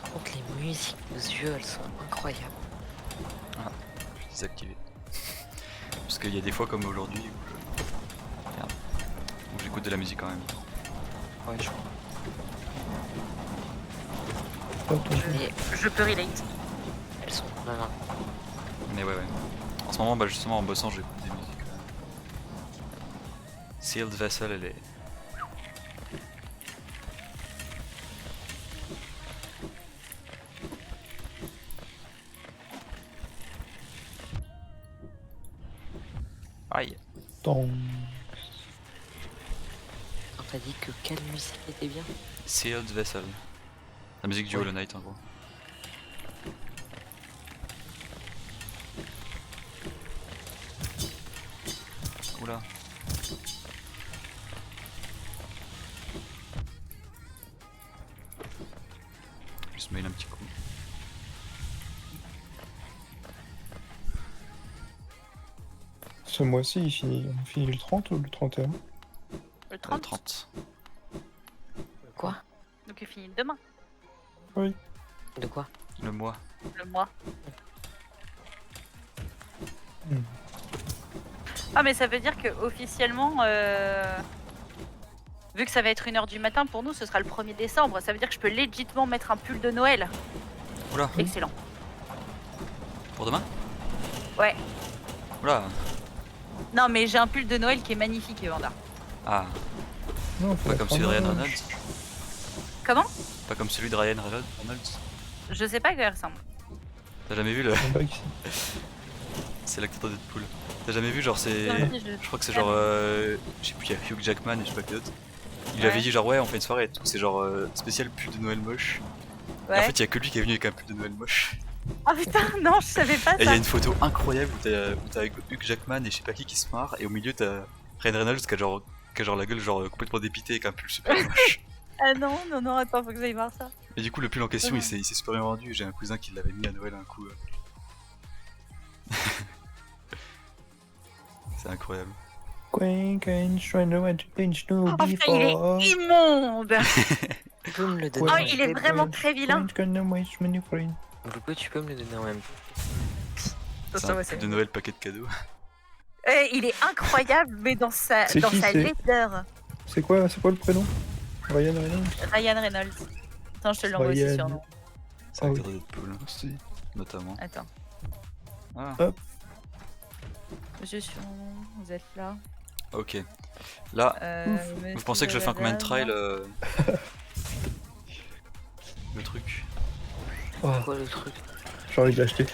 Par contre, les musiques aux yeux, elles sont incroyables. Je vais désactiver. Parce qu'il y a des fois comme aujourd'hui où j'écoute de la musique quand même. Ouais, je crois. Attends, Je peux relate. Elles sont quand même. Mais ouais. En ce moment, bah, justement, en bossant, j'écoute des musiques. Sealed Vessel, elle est. Aïe. donk. Quand t'as dit que quelle musique était bien? Sealed Vessel. La musique du Ouais. Hollow Knight en gros. Oula. Juste mail un petit coup. Ce mois-ci, on finit le 30 ou le 31? Le 30. 30. Quoi? Donc il finit demain, De quoi? Le mois. le mois. Hmm. Ah, mais ça veut dire que officiellement, vu que ça va être 1h du matin pour nous, ce sera le 1er décembre. Ça veut dire que je peux légitimement mettre un pull de Noël. Oula. Excellent. Pour demain? Ouais. Oula. Non, mais j'ai un pull de Noël qui est magnifique, Evanda. Ah. Non, faut Pas la comme celui de prendre Ryan en main. Reynolds. Comment? Pas comme celui de Ryan Reynolds. Je sais pas à quoi il ressemble. T'as jamais vu le. Un bac ici. C'est l'acteur de Deadpool. T'as jamais vu genre c'est. Non, si, Je crois que c'est genre. Je sais plus, il y a Hugh Jackman et je sais pas qui d'autre. Il Ouais. avait dit genre ouais on fait une soirée et tout, c'est genre spécial pull de Noël moche. Et en Ouais. fait il y a que lui qui est venu avec un pull de Noël moche. Ah putain, non, je savais pas Et il y ça. a une photo incroyable où t'as avec Hugh Jackman et je sais pas qui se marre et au milieu t'as Ryan Reynolds qui a genre la gueule genre complètement dépité avec un pull super moche. Ah non, non, non, attends, faut que j'aille voir ça. Et du coup le pull en question Ouais. il s'est super bien vendu, j'ai un cousin qui l'avait mis à Noël un coup. C'est incroyable. Quink and Shrine Magic Pinch No Oh putain, il before. est immonde. Tu peux me le Oh, donner en il est MP, vraiment Bruno très vilain. Quink and Wish Many Friends. Bruno, tu peux me le donner en MP. C'est un pull de Noël paquet de cadeaux. Il est incroyable, mais dans sa C'est qui, c'est laideur. C'est quoi le prénom? Ryan Reynolds? Ryan Reynolds. Attends, je te l'envoie aussi Ryan. sur nom. C'est Ah l'acteur oui. de Deadpool Merci. notamment. Attends. Ah, Monsieur sur vous êtes là. ok. Là, Monsieur vous pensez que je fais un combien de Bazar. trial le truc? Oh, Quoi le truc? j'ai envie de l'acheter.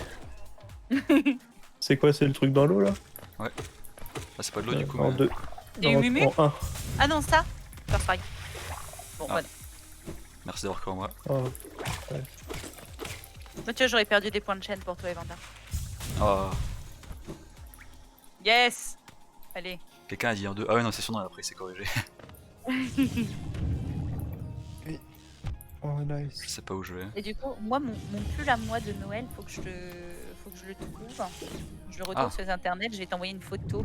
C'est quoi? C'est le truc dans l'eau là? Ah, c'est pas de l'eau du coup. En mais- deux. Des Non, mumus en un. Ah non, ça First strike. Bon, Ah. ouais. Merci d'avoir cru en moi. Oh. Moi, tu vois, j'aurais perdu des points de chaîne pour toi, Evander. Ah, Yes. Allez. quelqu'un a dit en deux. Ah ouais, non, c'est sûr, non, après il s'est corrigé. Oh nice. Je sais pas où je vais. Et du coup, moi, mon pull à moi de Noël, faut que je le trouve. Je le retrouve Ah. sur internet, je vais t'envoyer une photo.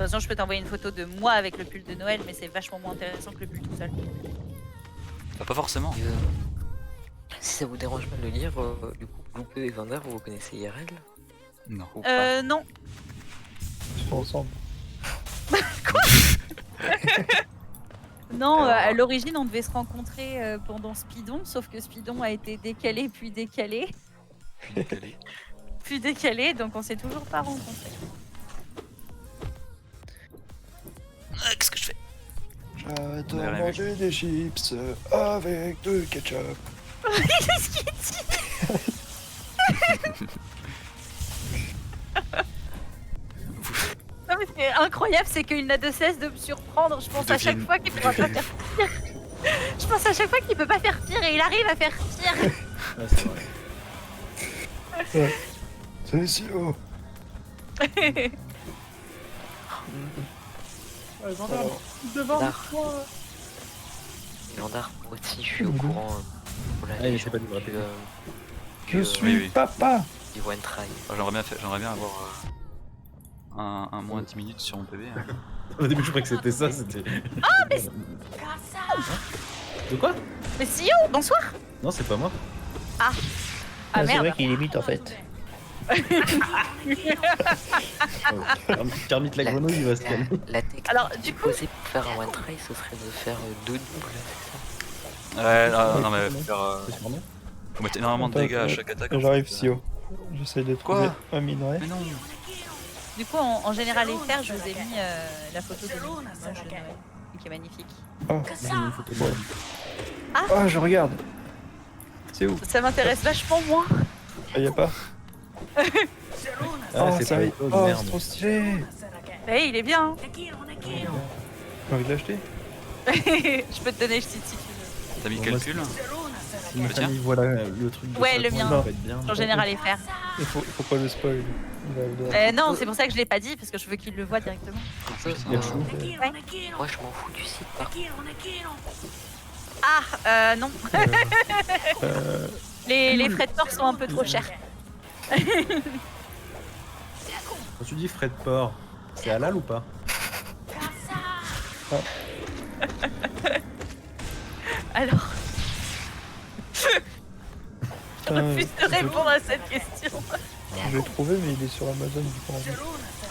toute façon, je peux t'envoyer une photo de moi avec le pull de Noël, mais c'est vachement moins intéressant que le pull tout seul. Bah, pas forcément. Et, si ça vous dérange pas de le lire, du coup, Loupé et Vander, vous vous connaissez IRL Non. ou pas Non. Ils se ressemblent. Non, Alors, à l'origine, on devait se rencontrer pendant Speedon, sauf que Speedon a été décalé, puis décalé, Puis décalé. puis décalé, donc on s'est toujours pas rencontrés. Qu'est-ce que je fais? J'adore Ouais, manger des chips avec de ketchup. Qu'est-ce qu'il dit? Non mais ce qui est incroyable, c'est qu'il n'a de cesse de me surprendre. Je pense à chaque Devienne- fois qu'il pourra pas faire pire. Je pense à chaque fois qu'il peut pas faire pire et il arrive à faire pire. Ouais, c'est vrai. C'est si haut. Vandar. Vandar, moi aussi, je suis au courant. Pour la Ah, il légende essaie pas de me rappeler. Je suis oui. papa. du One Try. J'aimerais bien avoir un moins 10 minutes sur mon PV. Hein. Au début, je croyais que c'était ça, c'était. Ah, mais De quoi? Mais si oh, bonsoir. Non, c'est pas moi. Ah c'est merde. vrai qu'il imite en fait. Kermit la grenouille, il va se calmer. La technique Alors du coup, posée pour faire un One Try, ce serait de faire 2 doubles, c'est ça? Ouais, non mais faut C'est son nom. mettre énormément de Attends, dégâts à chaque attaque. en J'arrive fait. si haut. J'essaie de Quoi trouver un minerai. Mais non. du coup en général FR, je vous ai mis la photo de l'image de Noël, qui est magnifique. Oh, J'ai une photo de moi. Ah, je regarde. C'est où? Ça m'intéresse vachement moins. ah, y a pas. Ah, Oh, c'est ça pas y est. Eclose, Oh, c'est merde. trop stylé. Eh, il est bien. Hein. J'ai envie de l'acheter. Je peux te donner si tu veux. T'as mis Bon, quel moi, pull? Si ma Le tien famille voit le truc de Ouais, ça, le ça mien. va être bien. En général FR. Il faut pas le spoil. Il va- Non, c'est pour ça que je l'ai pas dit, parce que je veux qu'il le voit directement. Yachou. Moi, je m'en fous du site, par contre. Ah, non. Euh, Les frais de port sont un peu trop chers. Quand tu dis frais de port, c'est halal ou pas? Alors, je putain, refuse de répondre à cette question. je l'ai trouvé, mais il est sur Amazon du coup. en fait.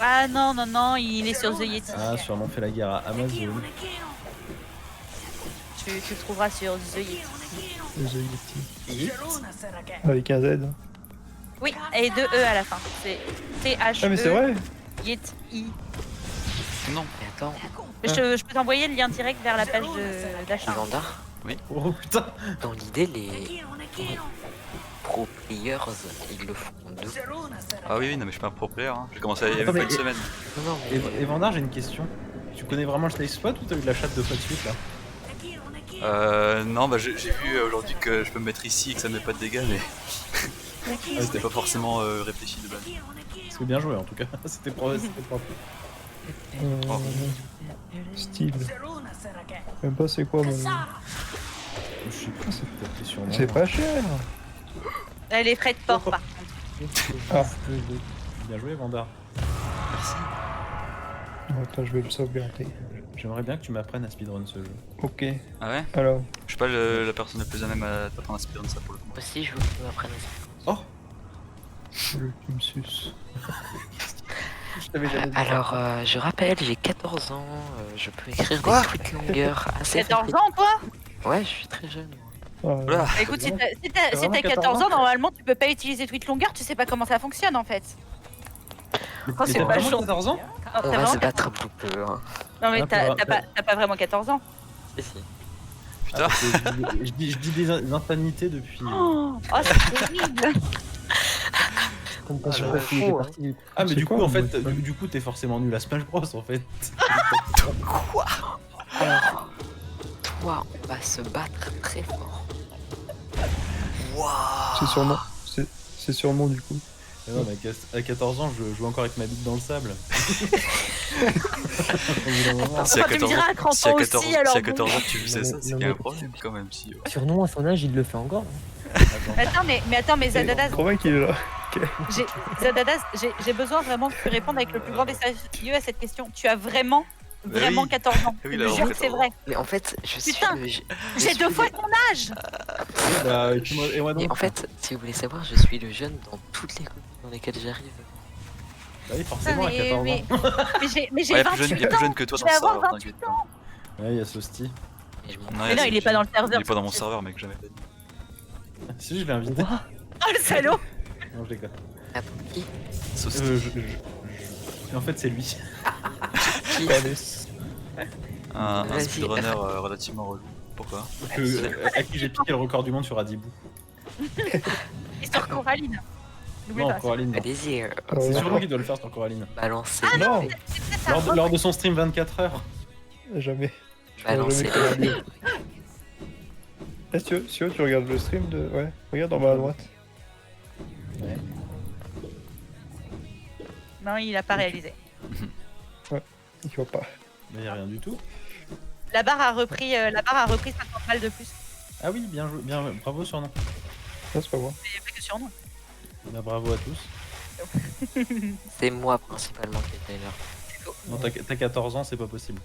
Ah non, non, non, il est sur The Yeti. Ah, sûrement fait la guerre à Amazon. Tu le trouveras sur The Yeti. The Yeti. Avec un Z. Oui, et deux E à la fin. C'est T-H-E. Ah, mais c'est vrai. Yeti. Non. Mais attends, Je peux t'envoyer le lien direct vers la page d'achat. Vandar, Oh putain! dans l'idée, les pro players, ils le font en 2. Ah oui, non mais je suis pas un pro player. Hein. J'ai commencé il y a Attends, même pas mais- une semaine. Non, non, mais Et Vandar, j'ai une question. Tu connais vraiment le safe spot ou t'as eu de la chatte 2 fois de suite là? Non, bah j'ai vu aujourd'hui que je peux me mettre ici et que ça me met pas de dégâts, mais c'était pas forcément réfléchi de base. C'est bien joué en tout cas. C'était propre. Oh. Style. Même pas c'est quoi, mais. Je sais pas, c'est peut-être sur moi. C'est pas cher. Les frais de port, par contre. Ah. Bien joué, Vandar. Attends, je vais le sauvegarder. J'aimerais bien que tu m'apprennes à speedrun ce jeu. Ok. Ah ouais? Alors. Je suis pas la personne la plus à même à t'apprendre à speedrun ça pour le coup. moi aussi, je veux que tu m'apprennes à ça. Oh! Tu me suces. Je t'avais jamais dit. Alors, je rappelle, j'ai 14 ans, je peux écrire Quoi des tweets longueurs assez 14 ans, toi? Ouais, je suis très jeune. moi. Ah, Voilà. Bah, écoute, si t'as vraiment 14 ans, normalement, tu peux pas utiliser tweet longueur, tu sais pas comment ça fonctionne, en fait. Mais Oh, c'est t'as pas vraiment chaud. 14 ans? Non, On t'as va vraiment se battre un peu. Hein. Non, mais Ah, t'as pas vraiment 14 ans. Si, si. Putain. Ah, parce que je dis des infanités depuis. Oh, c'est terrible. pas sur la fille, fou, j'ai hein. parti. Ah, mais C'est du coup, quoi, en fait, moi, du coup, t'es forcément nul à Smash Bros en fait. Alors, toi, on va se battre très fort. C'est sûrement. C'est sûrement du coup. Mais non, mais à 14 ans, je joue encore avec ma bite dans le sable. Au bout d'un moment. Si à tu me 14 diras à 30 si à ans 14 aussi, alors si à bon. 14 ans tu faisais ça, c'est non, qu'il y a un mais- problème quand même. Si, Surnom à son âge, il le fait encore. Attends. Attends, mais Zadadas, Trop bien qu'il est là. Zadadas, j'ai besoin vraiment que tu répondes avec le plus grand des sérieux à cette question. Tu as vraiment, Bah vraiment oui. 14 ans. Oui, Je là, te en jure fait, que c'est on- vrai. Mais en fait, je suis. Putain, je J'ai suis 2 fois le- ton âge. Bah, et moi Et donc. en fait, si vous voulez savoir, je suis le jeune dans toutes les communes dans lesquelles j'arrive. Bah oui, forcément, à 14 ans. Mais j'ai Ouais, il y a 28 plus ans. jeune que toi Je dans vais le avoir serveur, 28 t'inquiète pas. Ouais, il y a Sosti. Et je m'en Ouais, Mais non, c'est- il est pas dans le serveur. Il est pas dans mon serveur, mec, jamais. Si, je l'ai invité. Oh le salaud. Non, je déconne. Ah, pour qui Sauce. Et en fait, c'est lui. Un Vas-y. speedrunner relativement relou. Pourquoi? À qui j'ai piqué le record du monde sur Adibou. Et sur Coraline. N'oublie Non, pas. Coraline, non. Allez-y, C'est sûrement qu'il doit le faire sur Coraline. balancez. Non, C'est ça. Lors de son stream 24 heures. jamais. Balancez. jamais Est-ce que tu regardes le stream de... Ouais, regarde en bas à droite. Ouais. Non, il a pas réalisé. Il voit pas. Mais y a rien du tout. La barre a repris 50 balles de plus. Ah oui, bien joué, bien, bravo surnom. Non, c'est pas moi. Il n'y a pas que sur nous. Bah, bravo à tous. C'est moi principalement qui est Tyler. Non, t'as 14 ans, c'est pas possible.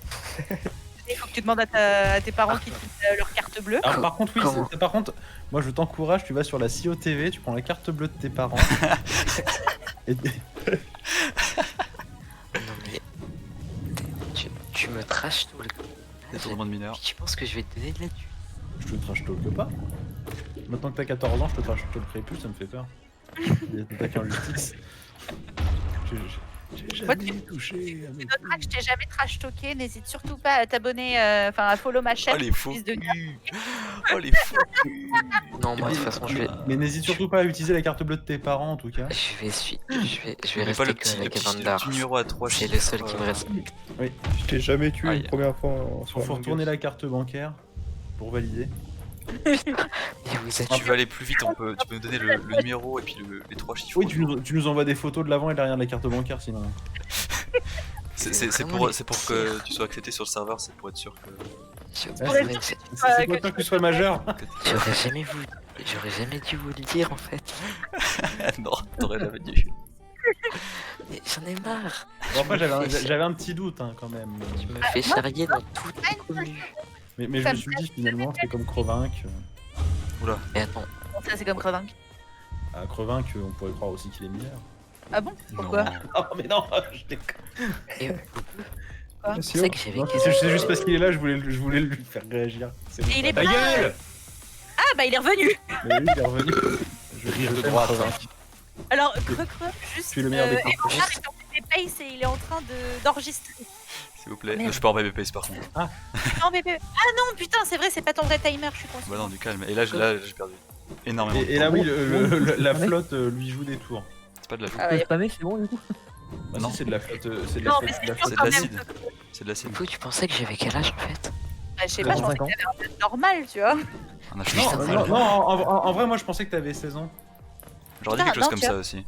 Il faut que tu demandes à tes parents qui te filent leur carte bleue. Alors par contre, oui, Comment par contre, moi je t'encourage, tu vas sur la CIO TV, tu prends la carte bleue de tes parents. et, Non mais. Tu me trashes tout le. Détournement de mineur. Tu penses que je vais te donner de la thune? je te trash talk pas. Maintenant que t'as 14 ans, je te trash talkerai plus, ça me fait peur. Il y a des attaques en justice. J'ai Moi, jamais touché à mes Je notera que je t'ai jamais trash talké. N'hésite surtout pas à t'abonner, enfin à follow ma chaîne. Oh les faux fils de- culs. Oh les faux culs. Non, moi de toute façon, je vais. Mais n'hésite surtout pas à utiliser la carte bleue de tes parents en tout cas. Je vais Mais rester pas le que petit, avec le Evandar. petit numéro à 3 C'est le seul qui me reste. Je t'ai jamais tué Aïe. une première fois en Faut retourner la carte bancaire pour valider. Et vous êtes. Si tu veux aller plus vite, tu peux nous donner le numéro et puis les 3 chiffres. Oui, tu nous envoies des photos de l'avant et de l'arrière de la carte bancaire sinon. C'est pour que tu sois accepté sur le serveur, c'est pour être sûr que. C'est pas tant que tu sois majeur. J'aurais jamais dû vous le dire en fait. Non, t'aurais jamais dû. Mais j'en ai marre. Bon, après, j'avais un petit doute hein, quand même. Tu me fais charrier dans toutes les communes. Mais je me suis dit finalement, c'est comme Crevinck. Mais attends, Bon, ça c'est comme Crevinck. À Crevinck, on pourrait croire aussi qu'il est mineur. Ah bon? Pourquoi? Non. Oh, mais non, je déconne. et Quoi? tu sais que j'avais Non, quasi. c'est juste parce qu'il est là, je voulais lui faire réagir. C'est Et il est Ta pas là. gueule. Ah bah il est revenu. Mais oui, il est revenu. Je rire De de droite. droite. Alors Creux, juste. Tu es le meilleur des Evandar est en pace et il est en train d'enregistrer. S'il vous plaît. Merde. Je suis pas en PvP par contre. Non bébé. Ah non putain c'est vrai c'est pas ton vrai timer je suis con. Bah non, du calme. Et là, j'ai perdu énormément. Et là, oui, la flotte lui joue des tours. C'est pas de la joue. Ah ouais. Spammé, c'est bon du coup. Bah non. si, c'est de la flotte. C'est de Non, la mais flotte. c'est de la sûr flotte. C'est de quand l'acide. même. C'est de l'acide. Vous, tu pensais que j'avais quel âge en fait? Bah, je sais pas je pensais 25 ans. que t'avais un âge normal tu vois. On a Non, fini. non, en vrai, moi je pensais que t'avais 16 ans. J'aurais dit Putain, quelque chose non, comme tu ça vois. aussi.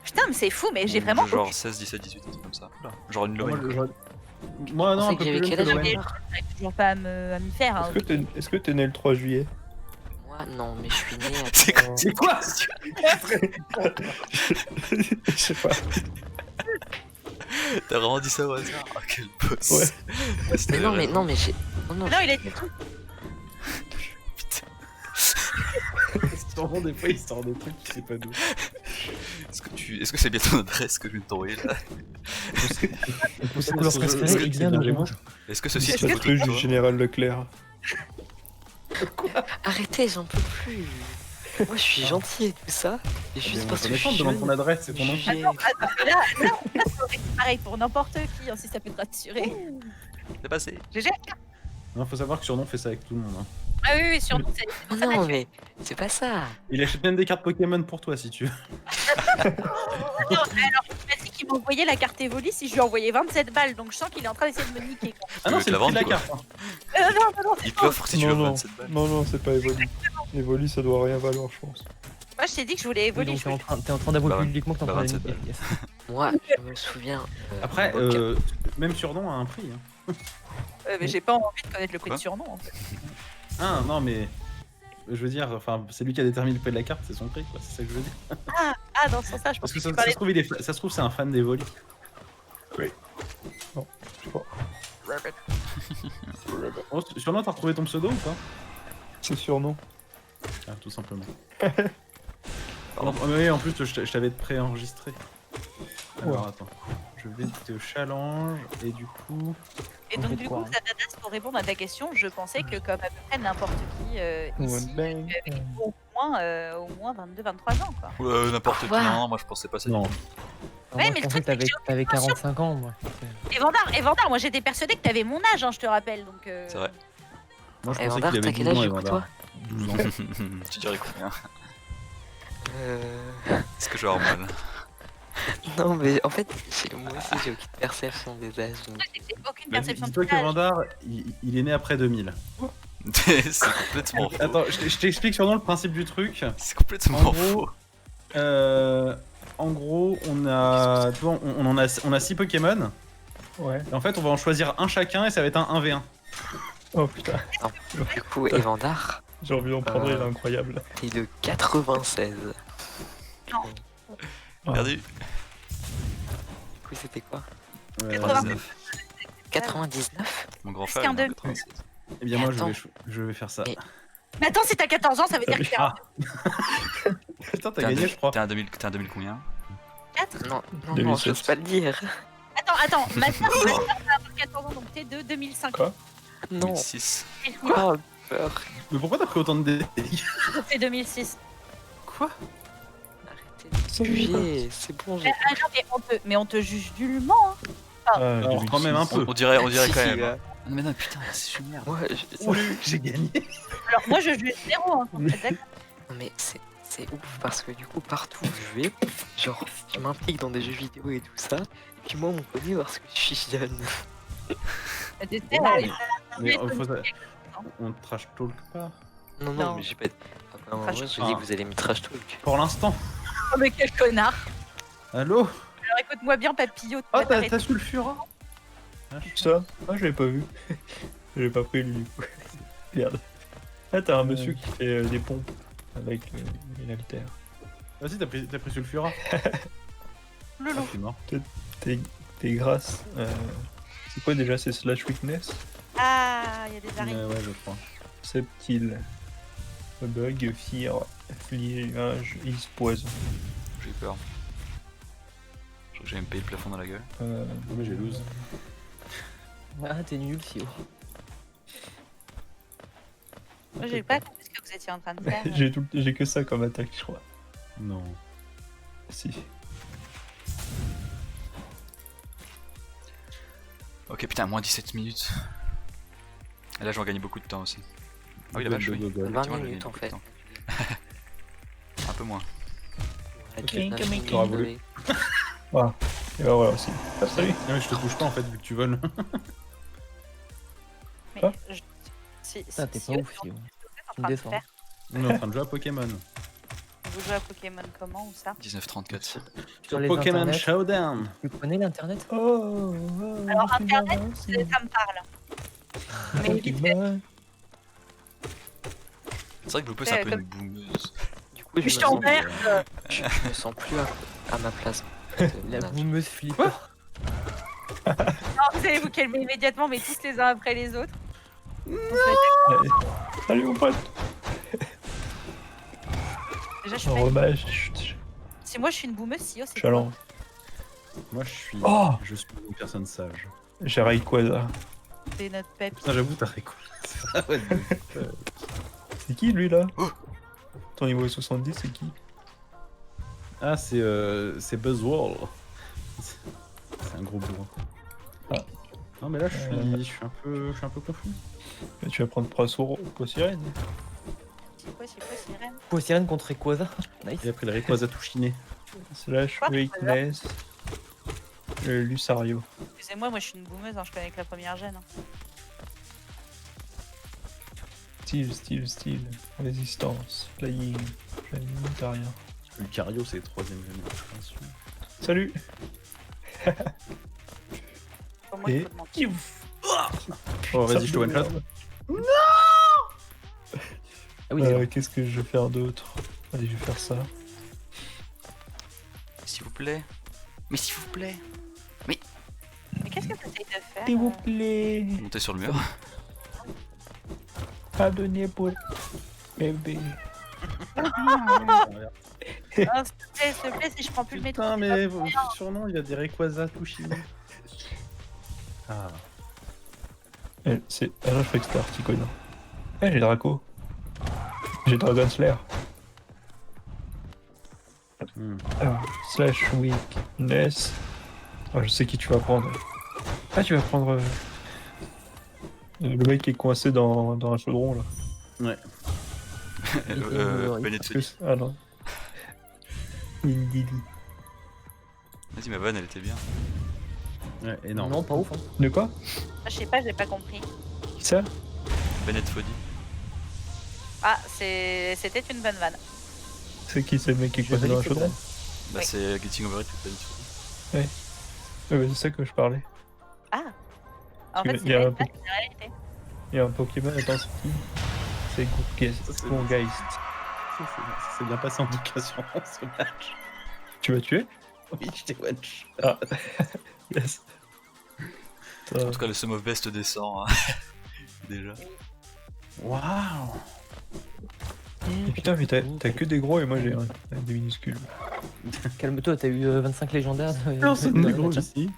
Putain mais c'est fou mais j'ai vraiment. Genre 16, 17, 18, un truc comme ça. Oula. Genre une Moi, Lorraine. moi non, un pensais peu que plus j'avais jeune quel que âge, Lorraine. J'arrive toujours pas à m'y faire. Hein. Est-ce que t'es né le 3 juillet? Moi, non, mais je suis né. C'est quoi? C'est quoi? Je sais pas. T'as vraiment dit ça au hasard? Oh, quel boss. Ouais. C'était Mais non, vrai. mais non, mais j'ai. Non, Non il a dit tout. Sûrement des fois il sort des trucs qui sait pas d'où. Est-ce que c'est bien ton adresse que je viens de t'envoyer là? Sa couleur préférée est bien orange. Est-ce que ceci Est-ce est une que photo Truc de du toi? général Leclerc. Arrêtez, j'en peux plus. Moi, je suis gentil et tout ça. Et juste parce que je suis demande jeune. ton adresse, c'est ton nom. jugé. Là ça aurait été pareil pour n'importe qui hein, si ça peut te rassurer. C'est passé. GG. Non, faut savoir que Surnom fait ça avec tout le monde. Hein. Ah oui oui sûrement c'est. Oh non, mais c'est pas ça. Il achète même des cartes Pokémon pour toi si tu veux. Non, alors il m'a dit qu'il m'envoyait la carte Evoli si je lui envoyais 27 balles donc je sens qu'il est en train d'essayer de me niquer. Quoi. Ah non, veux c'est te le la prix de la vendre, carte. Hein. Non Il te l'offre si tu veux non, 27 balles. non, c'est pas Evoli. Evoli, ça doit rien valoir, je pense. moi je t'ai dit que je voulais Oui, Evoli. donc t'es en train d'avouer Bah, publiquement que t'es en bah, train de 27 niquer. Moi, je me souviens. Après, Poké- même Surnom a un prix. Hein. Mais j'ai pas envie de connaître le prix Quoi de surnom en fait. Ah non, mais je veux dire, enfin, c'est lui qui a déterminé le prix de la carte, c'est son prix, quoi. C'est ça que je veux dire. Ah, dans ce sens-là, je pense Parce que que ça, tu ça parlais se trouve, ça se trouve, c'est un fan d'Evoli. Je sais pas. Oh, sûrement, t'as retrouvé ton pseudo ou pas? C'est surnom. Ah, tout simplement. Oui, en plus, je t'avais préenregistré. Alors, attends. Je vais te challenge, et du coup... Et On donc fait du quoi, coup, hein Xanadas, pour répondre à ta question, je pensais que comme à peu près n'importe qui ici, Bang. avait au moins 22-23 ans, quoi. N'importe qui, Ouais. non, moi je pensais pas ça. Non. Ouais, Moi, mais je le pensais truc, que c'est que j'ai t'avais 45 ans, moi. Et Vandar, moi j'étais persuadée que t'avais mon âge, hein, je te rappelle, donc... C'est vrai. Moi, je Et pensais Vandar, qu'il avait t'as quel 12 ans, âge, et du coup, Vandar. toi 12 ans. Tu dirais combien? Euh... Est-ce que je vais avoir mal? Non, mais en fait, moi aussi, j'ai aucune perception des âges. Donc... C'est que j'ai aucune Bah, perception dis-toi de que l'âge. Vandar, il est né après 2000. C'est complètement faux. Attends, je t'explique sûrement le principe du truc. C'est complètement En faux. gros, en gros, on a, tu vois, on a 6 Pokémon. Ouais. Et en fait, on va en choisir un chacun et ça va être un 1v1. Oh putain, Du coup, Evandar j'ai envie d'en prendre, il est incroyable. est de 96. Perdu. Du coup, c'était quoi 99. 99 Mon grand Est-ce frère, qu'un il est en deux- 96. Eh bien, moi, Attends. je vais faire ça. Mais- Mais attends, si t'as 14 ans, ça veut dire que t'es Ah. Putain, t'as gagné, je crois. T'es un 2000 combien? 4. Non, non, 2007. j'ose pas le dire. Attends, ma sœur va avoir 14 ans, donc t'es de 2005. Quoi Non, 2006. quoi peur. Mais pourquoi t'as pris autant de dégâts? C'est 2006. Quoi? Arrêtez de juger, c'est bon, j'ai... Ah non, mais on te juge nullement. Hein. Alors, quand même un peu. On dirait Si, quand si, même. gars. Ah, mais non, putain, c'est une merde. Ouais, J'ai gagné. Alors moi je juge 0. Hein. D'accord. Non, mais c'est ouf parce que du coup, partout où je vais, genre, je m'implique dans des jeux vidéo et tout ça, et puis moi, on me connaît parce que je suis jeune. Tu sais, là, Mais on trash talk pas. Non, Non. non, mais j'ai pas... Ah, non, Trash moi, je talk. dis que vous allez me trash talk. Pour l'instant. Oh, mais quel connard. Allô? Alors écoute-moi bien, papillot. Oh, t'as sulfura? Ça Ah, je l'avais pas vu. J'ai pas pris lui du coup. Merde. Ah, t'as un monsieur qui fait des pompes avec une haltère. Vas-y, t'as pris sulfura. Lolo. Ah, je suis mort. T'es grasse. C'est quoi déjà? C'est slash weakness? Ah, il y a des araignées. Ouais, je crois. Subtil. Bug, fear, fliage, is poison. J'ai eu peur. Je crois que j'allais me payer le plafond dans la gueule. Mais j'ai lose. Ah, t'es nul, Sio. Moi j'ai pas compris ce que vous étiez en train de faire. J'ai que ça comme attaque, je crois. Non. Si. Ok, putain, moins 17 minutes. Et là, je vais en gagner beaucoup de temps aussi. Ah oui, la vache, oui. 20 Effectivement, je vais minutes, gagner en beaucoup de fait. temps. Un peu moins. T'auras voulu. Et ben voilà aussi. Ah, salut. Non, mais je te touche pas en fait, vu que tu voles. Mais Quoi si, Ah, t'es pas ouf, Sio. Tu me défends. On est en train de jouer à Pokémon. Vous jouez à Pokémon comment ou ça 1934. Sur les Pokémon internets, Showdown. tu connais l'internet? Oh, Alors internet, ça me parle. Mais vite fait. C'est vrai que Loupé, c'est un peu une boumeuse. Du coup, Je t'emmerde. je me sens plus à ma place. La boumeuse flippant. Non, vous allez vous calmer immédiatement, mais tous les uns après les autres. Allez. Salut mon pote. Déjà, je suis pas... Hommage. Chut. Si moi je suis une boumeuse, si c'est quoi Challenge. Moi je suis. Oh, Je suis une personne sage. j'ai Rayquaza. C'est notre pep. Putain, j'avoue, t'as récolté. Ah ouais, C'est qui lui là Ton niveau 70, c'est qui? ah, c'est Buzzwall. C'est un gros bourrin. Ah. Non, mais là, je suis un peu confus. Mais tu vas prendre Procyrène. C'est quoi, sirène? Poissirène contre Rayquaza. Nice. Et après, le Rayquaza tout chiné. Slash Quoi weakness. Lucario. Excusez-moi, moi je suis une boumeuse, hein, je connais que la première gêne. Hein. Style. Résistance. Flying. T'as rien. Lucario, c'est le 3ème génération. Salut. Pour moi, il Et faut mentir. Oh, vas-y, je te one shot. Ah oui, d'accord. Qu'est-ce que je vais faire d'autre? Allez, je vais faire ça. S'il vous plaît. Mais s'il vous plaît. Mais qu'est-ce que tu essayes de faire S'il vous plaît, Montez sur le mur. pardonnez pour bébé. Ah, s'il te plaît, si je prends plus le métro. Putain, mais votre surnom, il a des Rayquaza Tushi. Ah. C'est... Ah non, je croyais que c'était Articuno. Eh, j'ai Draco. J'ai Dragon Slayer. Hmm. Alors, slash weakness. Ah, je sais qui tu vas prendre. Ah, tu vas prendre... le mec qui est coincé dans un chaudron, là. Ouais. Bennett Parce que ah non. Indili. Vas-y, ma vanne, elle était bien. Ouais, énorme. Non, pas ouf. Hein. De quoi? Je sais pas, j'ai pas compris. Qui ça? Bennett Foddy. Ah, c'était une bonne vanne. C'est qui? C'est le mec qui est J'ai coincé dans un validé, chaudron? Bah, Oui. c'est Getting Over It with Bennett Foddy. Ouais, c'est ça que je parlais. Ah. En Il fait, y c'est a pas un une vanne, c'est la réalité. Il y a un Pokémon, attends, c'est qui? C'est Gourgeist. Ça, c'est- Gourgeist. Ça s'est bien passé en tout cas sur ce match. Tu m'as tué? Oui, je t'ai watch. Ah. Yes. En tout cas, le Sum of Best descend. Déjà. Waouh. Putain, mais t'as que des gros et moi j'ai des minuscules. Calme-toi, t'as eu 25 légendaires. Personne dans de gros le chat. ici.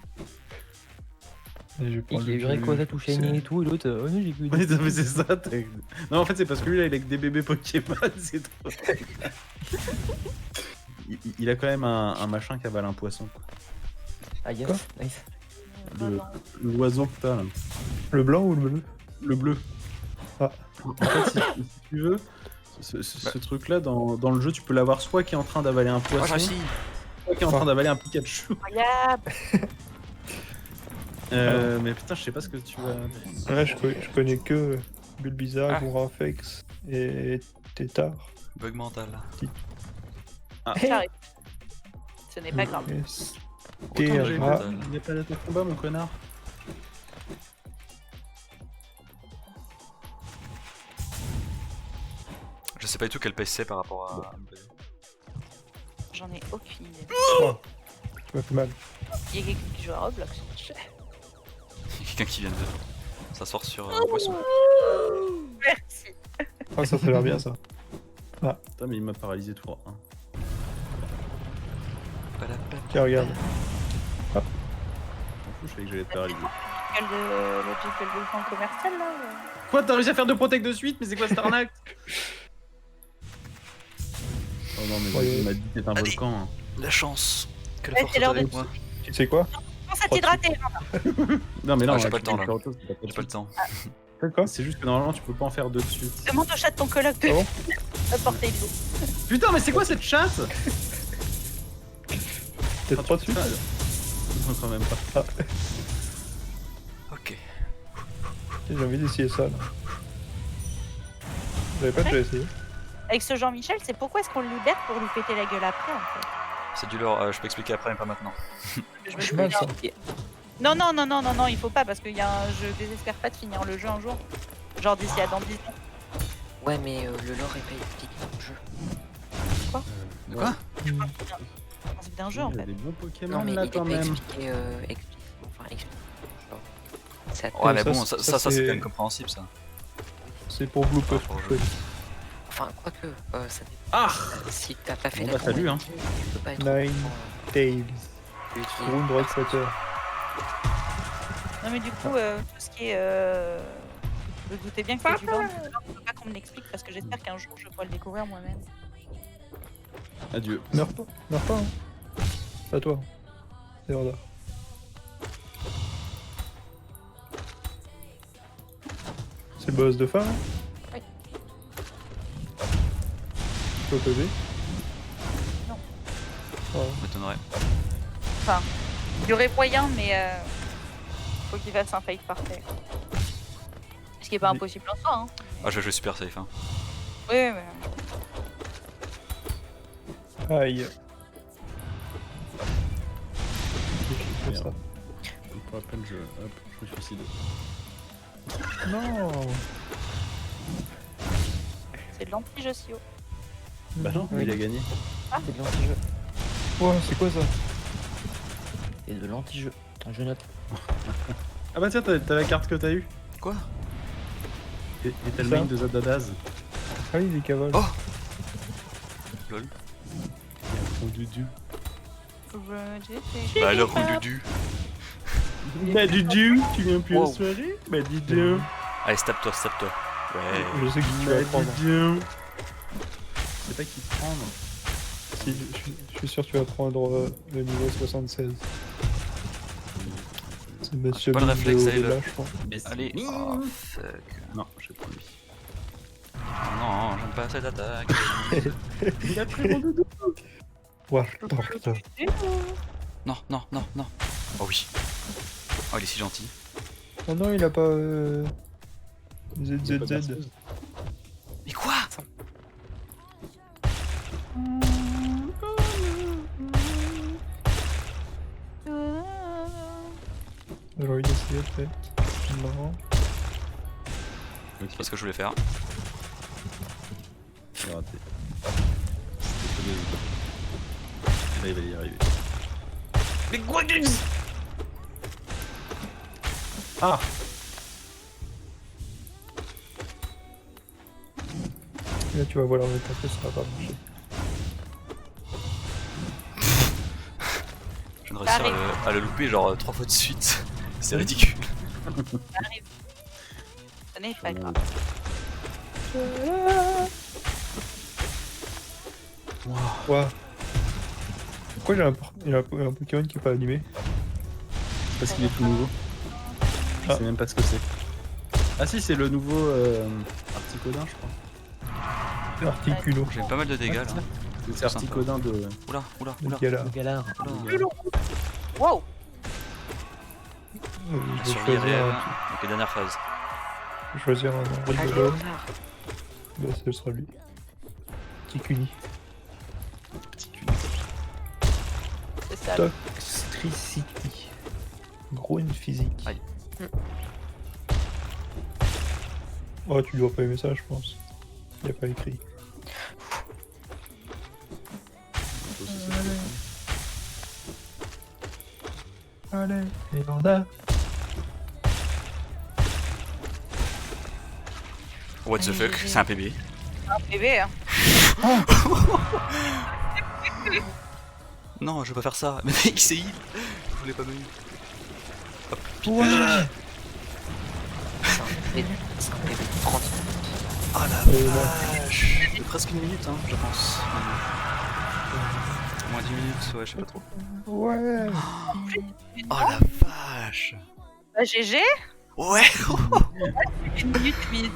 Et je Et prends qu'il y a eu le Rayquaza tout shiny et tout, et l'autre, oh non, j'ai que Oui, mais c'est ça. Non, en fait, c'est parce que lui, là, il a que des bébés Pokémon, c'est trop. Il a quand même un machin qui avale un poisson, quoi. Ah yes, Quoi nice. L'oiseau que t'as, là. Le blanc ou le bleu? Le bleu. Ah. En fait, si tu veux, ce truc-là, dans le jeu, tu peux l'avoir soit qui est en train d'avaler un Oh, j'ai poisson, réussi. soit qui est en train d'avaler un Pikachu. Incroyable. Mais putain, je sais pas ce que tu vas... Ouais, je connais que Bulbizarre, Ah. Gourafex et Tétard. Bug mental. J'arrive. Ce n'est pas grave. Yes. Autant que j'ai Terra. mental. Il n'y a pas de combat, mon connard. Je sais pas du tout quel PC c'est par rapport à. J'en ai aucune idée. Tu m'as fait mal. Il y a quelqu'un qui joue à Roblox. Quelqu'un qui vient de s'asseoir sur un poisson. Merci. Ah, ça l'air bien ça. Putain, mais il m'a paralysé tout. Hein. Tiens, regarde. Je m'en fous, je savais que j'allais être paralysé. Le jingle de fonds commercial là. Quoi, t'as réussi à faire 2 protects de suite? Mais c'est quoi cette arnaque? Oh non, mais Ouais. il m'a dit que c'était un Allez. volcan. Hein. La chance. Que la Ouais, force c'est est l'heure avec de- moi. Tu sais quoi? Pense à t'hydrater. Non, mais non, Ah, j'ai là, pas tu le temps, peux là. faire autre chose, c'est pas J'ai pas le temps. Quoi? C'est juste que normalement, tu peux pas en faire 2 de suite. Demande au chat de ton coloc de Ah bon apporter l'eau. Putain, mais c'est quoi cette chatte? Peut-être 3 dessus? Non, quand même pas. Ok. J'ai envie d'essayer ça là. J'avais pas déjà essayé. Avec ce Jean-Michel, c'est pourquoi est-ce qu'on le libère pour lui péter la gueule après en fait. C'est du lore, je peux expliquer après, mais pas maintenant. Je C'est mal ça. Non, non, non, non, non, non, il faut pas parce qu'il y a un. Je désespère pas de finir le jeu un jour. Genre d'ici à dans 10 ans. Ouais, mais le lore est pas expliqué dans le jeu. De quoi? C'est d'un jeu en Il y a fait. des bons Non, Pokémon mais là il est quand pas même. expliqué, enfin, expliqué. Genre, ça te- Ouais, mais ça, bon, ça, ça c'est c'est- quand même compréhensible ça. C'est pour Blue Puff. Pour le jeu. Enfin, quoique, ça dépend. Ah! Si t'as pas fait Bon, la bah, salut, hein. campagne, tu peux pas être Nine Tails. tu utilises- Ground Rock Cutter. Non, mais du coup, tout ce qui est. Je me doutais bien que c'était du lore. Je veux pas qu'on me l'explique parce que j'espère qu'un jour je pourrai le découvrir moi-même. Adieu. Meurs pas, hein. Pas toi. C'est Horda. C'est le boss de fin là? Oui. Tu peux peser? Non. Oh. M'étonnerait. Il y aurait moyen, mais faut qu'il fasse un fight parfait. Ce qui est pas Oui. impossible en soi, hein. Ah, je vais jouer super safe. Hein. Oui, mais. Aïe. C'est ça. Pour la peine, hop, je me suicide. Non. C'est de l'anti-jeu, Sio. Bah non, Oui. il a gagné. C'est de l'anti-jeu. Ouais, c'est quoi ça? C'est de l'anti-jeu. Je note. Ah bah tiens, t'as la carte que t'as eu. Quoi? Et t'as le Ça. main de Zadadaz. Ah oui, les cavales. Oh Lol. Il y a un gros dudu. Bah alors, Dudu. Bah Dudu, tu viens plus Wow. aux soirées? Bah Dudu. Allez, tape-toi, tape-toi. Ouais. Je sais qui tu Bah vas prendre. Dudu. C'est pas qui prendre. Si, je suis sûr que tu vas prendre le niveau 76. C'est monsieur pas le Binge réflexe, au allez, delà, là. je crois. Allez. Oh, fuck. Non, j'ai pas lui. Oh non, j'aime pas cette attaque. Il a pris mon doudou. War Doctor. Non, non, non, non. Oh oui. Oh, il est si gentil. Oh non, il a pas Il a pas de ZZZ. berceuse. Mais quoi? J'ai envie d'essayer peut-être. Non. C'est pas ce que je voulais faire. J'ai raté. C'était pas bien évident. Là, il va y arriver. Mais quoi? Ah! Là, tu vas voir le café, ça va pas marcher. Je viens de réussir à le louper genre 3 fois de suite. C'est ridicule. Ce n'est pas grave. Ouah. Pourquoi il y a un Pokémon qui est pas animé? Parce qu'il est tout nouveau. Je Ah. sais même pas ce que c'est. Ah si, c'est le nouveau Articodin, je crois. Articuno. J'ai pas mal de dégâts là. C'est Articodin de... Oula, oula, Le oula. Galar. Le galard. Wow. Je vais Survie réelle. choisir Donc les dernières phases. je vais choisir un Redodo. Bah, ce sera lui. Tikuni. C'est ça. Toxtricity. Grown physique. Aïe. Oh, tu dois pas aimer ça, je pense. Il a pas écrit. Allez, et on a. What the fuck? C'est un PB. Un bébé, hein. Non, je vais pas faire ça. Mais mec, c'est heal. Je voulais pas me heal. Hop. Ouais. Et 30. Oh la Et là, vache. Presque une minute, hein, je pense. Moins 10 minutes, ouais, je sais pas trop. ouais. Oh la vache. Bah, GG. Ouais. 1 minute, 8 minutes.